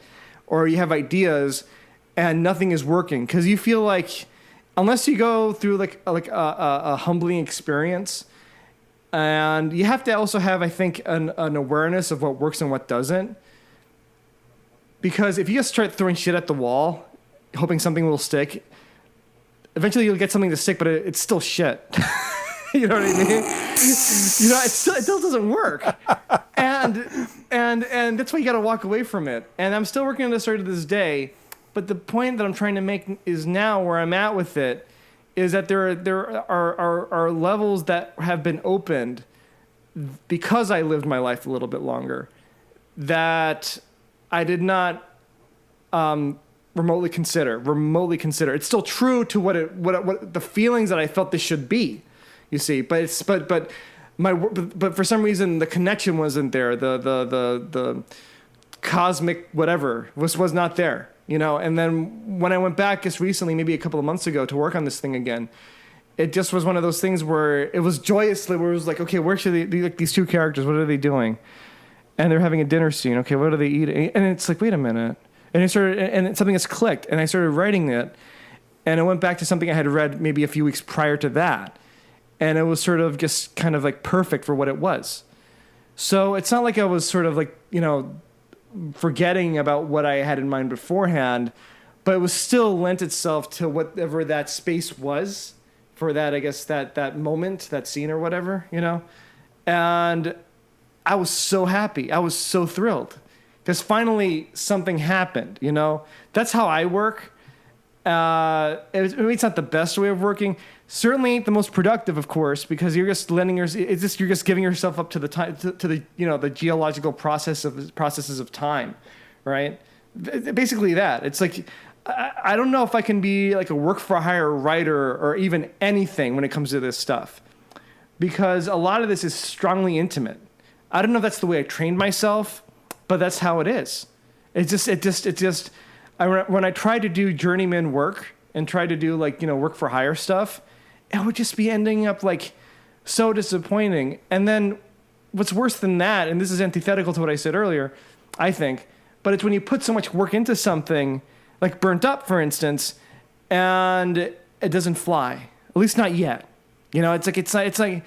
or you have ideas and nothing is working. Cause you feel like, unless you go through like a humbling experience, and you have to also have, I think, an awareness of what works and what doesn't. Because if you just start throwing shit at the wall, hoping something will stick, eventually you'll get something to stick, but it's still shit. You know what I mean? It still doesn't work. And that's why you got to walk away from it. And I'm still working on this to this day. But the point that I'm trying to make is now where I'm at with it is that there are levels that have been opened because I lived my life a little bit longer that I did not remotely consider. It's still true to what the feelings that I felt this should be, you see. But for some reason the connection wasn't there. The cosmic whatever was not there, And then when I went back just recently, maybe a couple of months ago, to work on this thing again, it just was one of those things where it was joyously, where it was like, okay, where should they like these two characters? What are they doing? And they're having a dinner scene. Okay, what are they eating? And it's like, wait a minute. And something has clicked, and I started writing it, and I went back to something I had read maybe a few weeks prior to that, and it was sort of just kind of like perfect for what it was. So it's not like I was sort of like, forgetting about what I had in mind beforehand, but it was still lent itself to whatever that space was for that, I guess, that moment, that scene or whatever, And I was so happy. I was so thrilled because finally something happened, That's how I work. Maybe it's not the best way of working. Certainly ain't the most productive, of course, because you're just you're just giving yourself up to the time, to the, the geological processes of time, right? Basically that. It's like, I don't know if I can be like a work for hire writer or even anything when it comes to this stuff, because a lot of this is strongly intimate. I don't know if that's the way I trained myself, but that's how it is. When I try to do journeyman work and try to do work for hire stuff, it would just be ending up like so disappointing. And then what's worse than that, and this is antithetical to what I said earlier, I think, but it's when you put so much work into something, like Burnt Up, for instance, and it doesn't fly. At least not yet. It's like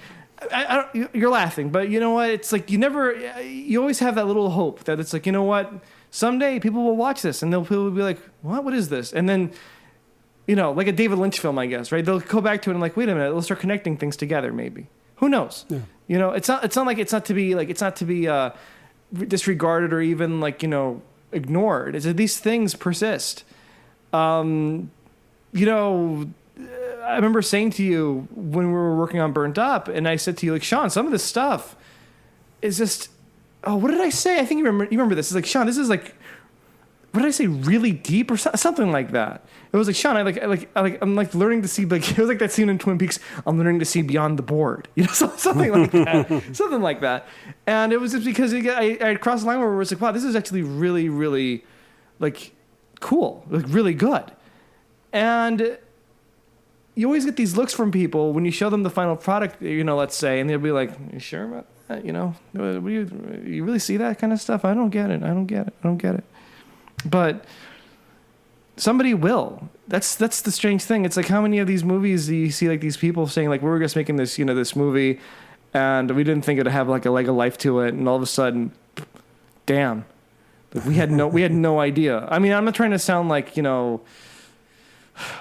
you're laughing, but you know what? It's like you always have that little hope that it's like, you know what? Someday people will watch this and people will be like, what is this? And then, like a David Lynch film, I guess, right? They'll go back to it and like, wait a minute, they'll start connecting things together maybe. Who knows? Yeah. It's not to be disregarded or even ignored. It's that these things persist. I remember saying to you when we were working on Burnt Up, and I said to you, like, Sean, some of this stuff is just, what did I say? I think you remember this. It's like, Sean, this is like, what did I say? Really deep or something like that. It was like, Sean, I'm like learning to see, like, it was like that scene in Twin Peaks. I'm learning to see beyond the board, something like that, something like that. And it was just because I crossed the line where it was like, wow, this is actually really, really like cool, like really good. And you always get these looks from people when you show them the final product, let's say, and they'll be like, you sure about that? You really see that kind of stuff? I don't get it. But somebody will. That's the strange thing. It's like, how many of these movies do you see like these people saying like, we're just making this, this movie and we didn't think it'd have like a leg of life to it, and all of a sudden, damn. We had no idea. I mean, I'm not trying to sound like,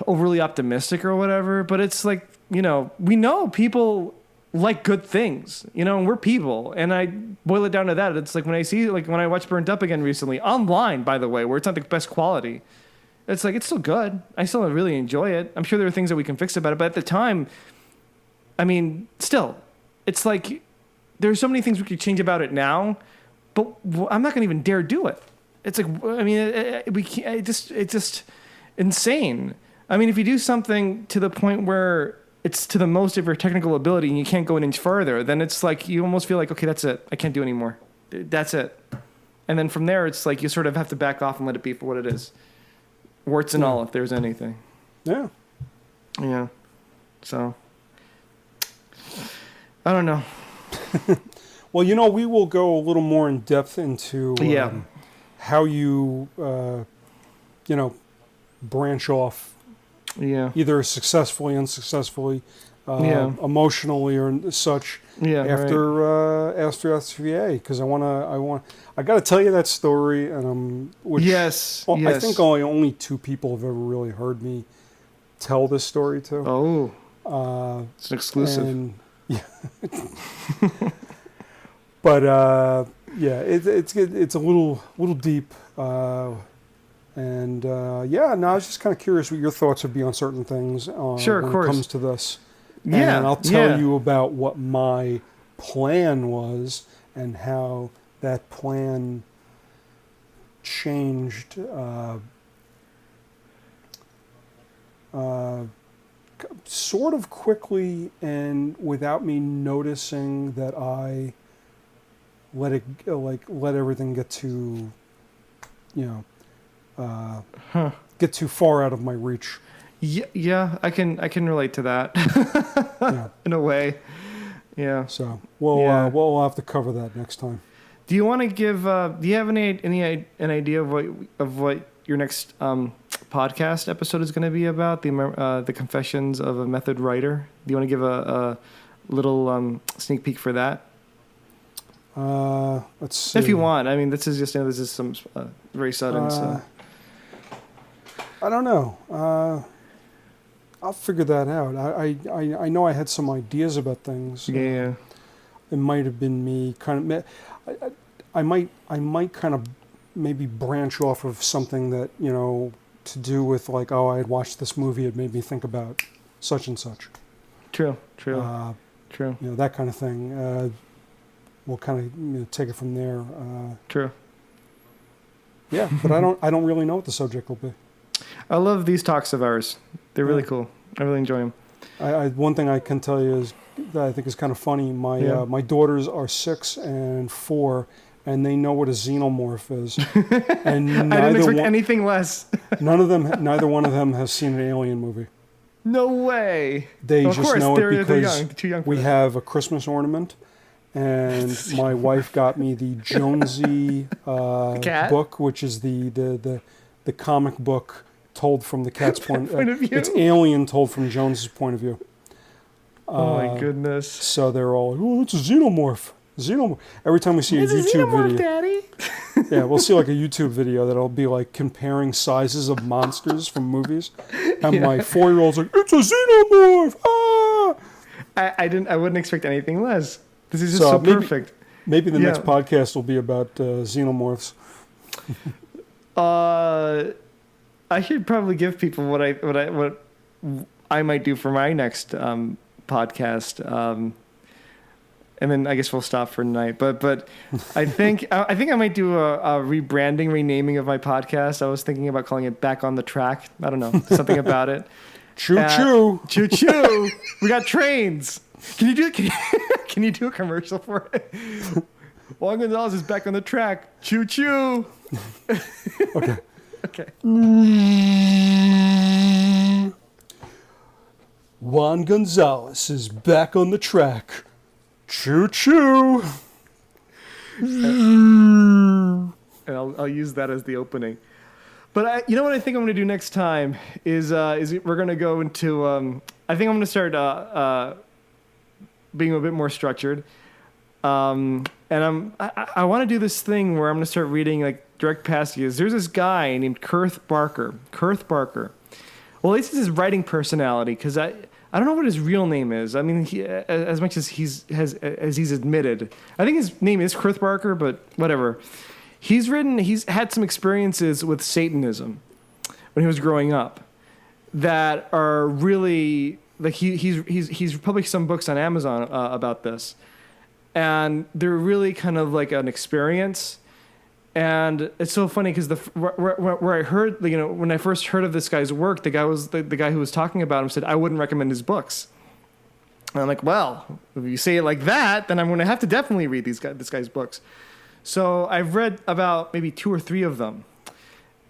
overly optimistic or whatever, but it's like, we know people like good things, and we're people. And I boil it down to that. It's like when I watched Burnt Up again recently, online, by the way, where it's not the best quality, it's like, it's still good. I still really enjoy it. I'm sure there are things that we can fix about it, but at the time, I mean, still, it's like, there's so many things we could change about it now, but I'm not going to even dare do it. It's like, I mean, it's just insane. I mean, if you do something to the point where it's to the most of your technical ability and you can't go an inch further, then it's like you almost feel like, okay, that's it. I can't do anymore. That's it. And then from there, it's like you sort of have to back off and let it be for what it is. Warts and all, if there's anything. Yeah. Yeah. So, I don't know. Well, we will go a little more in depth into how you, branch off. Yeah. Either successfully, unsuccessfully, emotionally, or such. Yeah. After SVA, because I got to tell you that story, and yes. I think only two people have ever really heard me tell this story to. Oh. It's an exclusive. And, yeah. But it's a little deep. And I was just kind of curious what your thoughts would be on certain things sure, when of course. It comes to this. Yeah, and I'll tell you about what my plan was and how that plan changed sort of quickly and without me noticing that I let everything get too, get too far out of my reach. Yeah, I can relate to that. Yeah. In a way. Yeah. So we'll have to cover that next time. Do you want to give? Do you have an idea of what your next podcast episode is going to be about? The Confessions of a Method Writer. Do you want to give a little sneak peek for that? Let's see. If you want. I mean, this is some very sudden. So. I don't know. I'll figure that out. I know I had some ideas about things. Yeah. It might have been me kind of. I might kind of maybe branch off of something that, to do with like, oh, I had watched this movie, it made me think about such and such. True. That kind of thing. We'll kind of take it from there. True. Yeah, but I don't really know what the subject will be. I love these talks of ours. They're really cool. I really enjoy them. One thing I can tell you is that I think is kind of funny. My daughters are 6 and 4, and they know what a xenomorph is. And I didn't expect anything less. Neither one of them has seen an Alien movie. No way. They of just course, know it because they're too young for we that. have a Christmas ornament, and my wife got me the Jonesy cat? book, which is the comic book told from the cat's point of view. It's Alien told from Jones's point of view. Oh my goodness. So they're all, oh, it's a xenomorph. Every time we see a YouTube video, Daddy. yeah, we'll see like a YouTube video that'll be like comparing sizes of monsters from movies, and my 4-year-old's like, it's a xenomorph. Ah! I wouldn't expect anything less. This is just so perfect. Maybe the next podcast will be about xenomorphs. I should probably give people what I might do for my next podcast. And then I guess we'll stop for tonight. But I think I might do a rebranding, renaming of my podcast. I was thinking about calling it Back on the Track. I don't know, something about it. Choo choo. Choo choo. We got trains. Can you do a commercial for it? Juan Gonzalez is back on the track. Choo choo. Okay. Okay. Juan Gonzalez is back on the track. Choo choo. And I'll use that as the opening. But you know what I think I'm going to do next time is we're going to go into I think I'm going to start being a bit more structured. And I want to do this thing where I'm going to start reading like direct passages. There's this guy named Kurth Barker. Well, at least it's his writing personality, because I don't know what his real name is. I mean, as much as he's admitted, I think his name is Kurth Barker, but whatever. He's had some experiences with Satanism when he was growing up that are really like he's published some books on Amazon about this, and they're really kind of like an experience. And it's so funny because where I heard, when I first heard of this guy's work, the guy who was talking about him said, I wouldn't recommend his books. And I'm like, well, if you say it like that, then I'm going to have to definitely read this guy's books. So I've read about maybe 2 or 3 of them.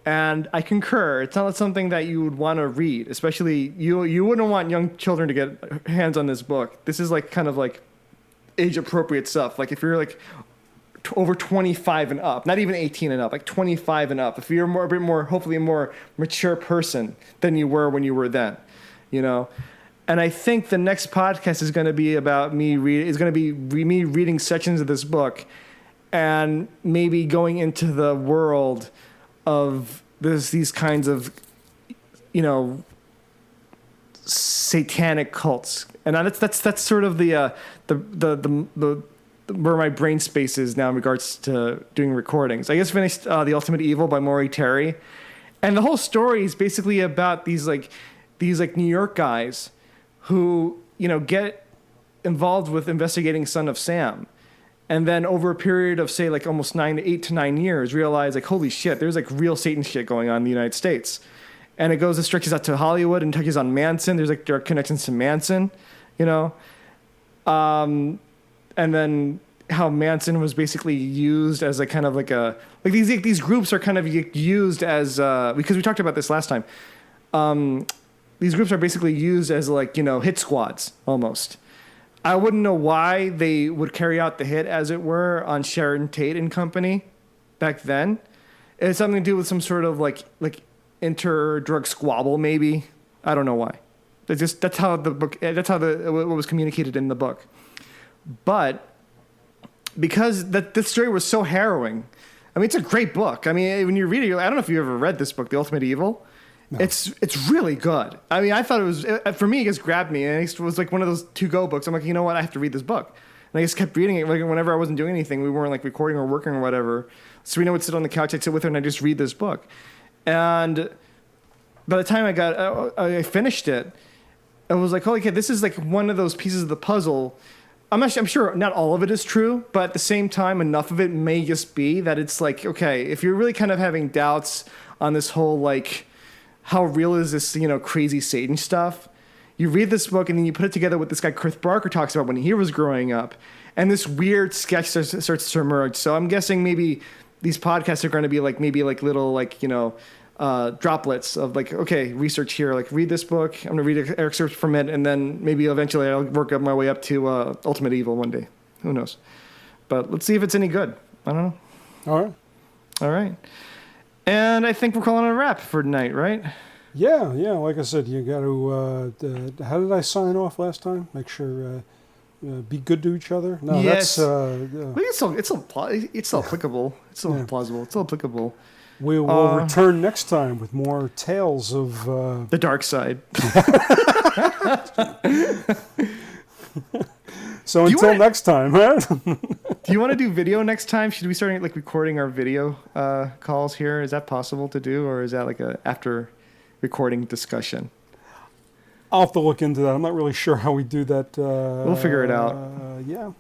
And I concur. It's not something that you would want to read, especially you wouldn't want young children to get hands on this book. This is like kind of like age appropriate stuff. Like if you're like over 25 and up, not even 18 and up, like 25 and up. If you're hopefully a more mature person than you were when you were then, And I think the next podcast is going to be about me reading sections of this book, and maybe going into the world of these kinds of, satanic cults, and that's sort of the where my brain space is now in regards to doing recordings. I just finished The Ultimate Evil by Maury Terry, and the whole story is basically about these New York guys who get involved with investigating Son of Sam, and then over a period of say like almost 8 to 9 years realize like, holy shit, there's like real Satan shit going on in the United States. And it stretches out to Hollywood and touches on Manson. There's like direct connections to Manson, and then how Manson was basically used as a kind of like these groups are kind of used as because we talked about this last time. These groups are basically used as hit squads almost. I wouldn't know why they would carry out the hit, as it were, on Sharon Tate and company back then. It had something to do with some sort of like inter-drug squabble, maybe. I don't know why. That's how what was communicated in the book. But because this story was so harrowing, I mean, it's a great book. I mean, when you read it, I don't know if you ever read this book, The Ultimate Evil. No. It's really good. I mean, I thought it was, for me, it just grabbed me. And it was like one of those to-go books. I'm like, you know what? I have to read this book. And I just kept reading it. Like whenever I wasn't doing anything, we weren't like recording or working or whatever. Serena would sit on the couch. I'd sit with her and I'd just read this book. And by the time I finished it, I was like, holy cow, this is like one of those pieces of the puzzle. I'm sure not all of it is true, but at the same time, enough of it may just be that it's like, okay, if you're really kind of having doubts on this whole, like, how real is this, crazy Satan stuff? You read this book and then you put it together with this guy Chris Barker talks about when he was growing up, and this weird sketch starts to emerge. So I'm guessing maybe these podcasts are going to be like maybe like little like droplets of like, okay, research here. Like read this book. I'm going to read excerpts from it, and then maybe eventually I'll work up my way up to Ultimate Evil one day. Who knows? But let's see if it's any good. I don't know. All right. And I think we're calling it a wrap for tonight, right? Yeah. Like I said, you got to. How did I sign off last time? Make sure be good to each other. No, yes. that's. It's still applicable. It's still plausible. It's still applicable. We will return next time with more tales of the dark side. So until next time, right? Do you want to do video next time? Should we start like recording our video calls here? Is that possible to do, or is that like a after recording discussion? I'll have to look into that. I'm not really sure how we do that. We'll figure it out. Yeah.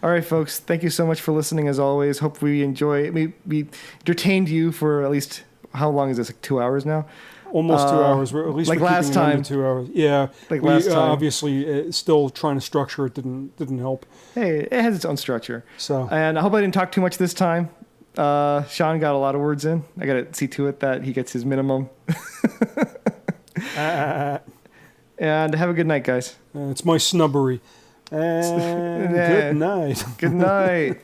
All right, folks. Thank you so much for listening. As always, hope we we entertained you for at least how long is this? Like 2 hours now. Almost 2 hours. We're at least like we're last keeping it time. under 2 hours. Yeah, like last time. Obviously, still trying to structure it didn't help. Hey, it has its own structure. So, and I hope I didn't talk too much this time. Sean got a lot of words in. I got to see to it that he gets his minimum. And have a good night, guys. It's my snubbery. And good night. Good night.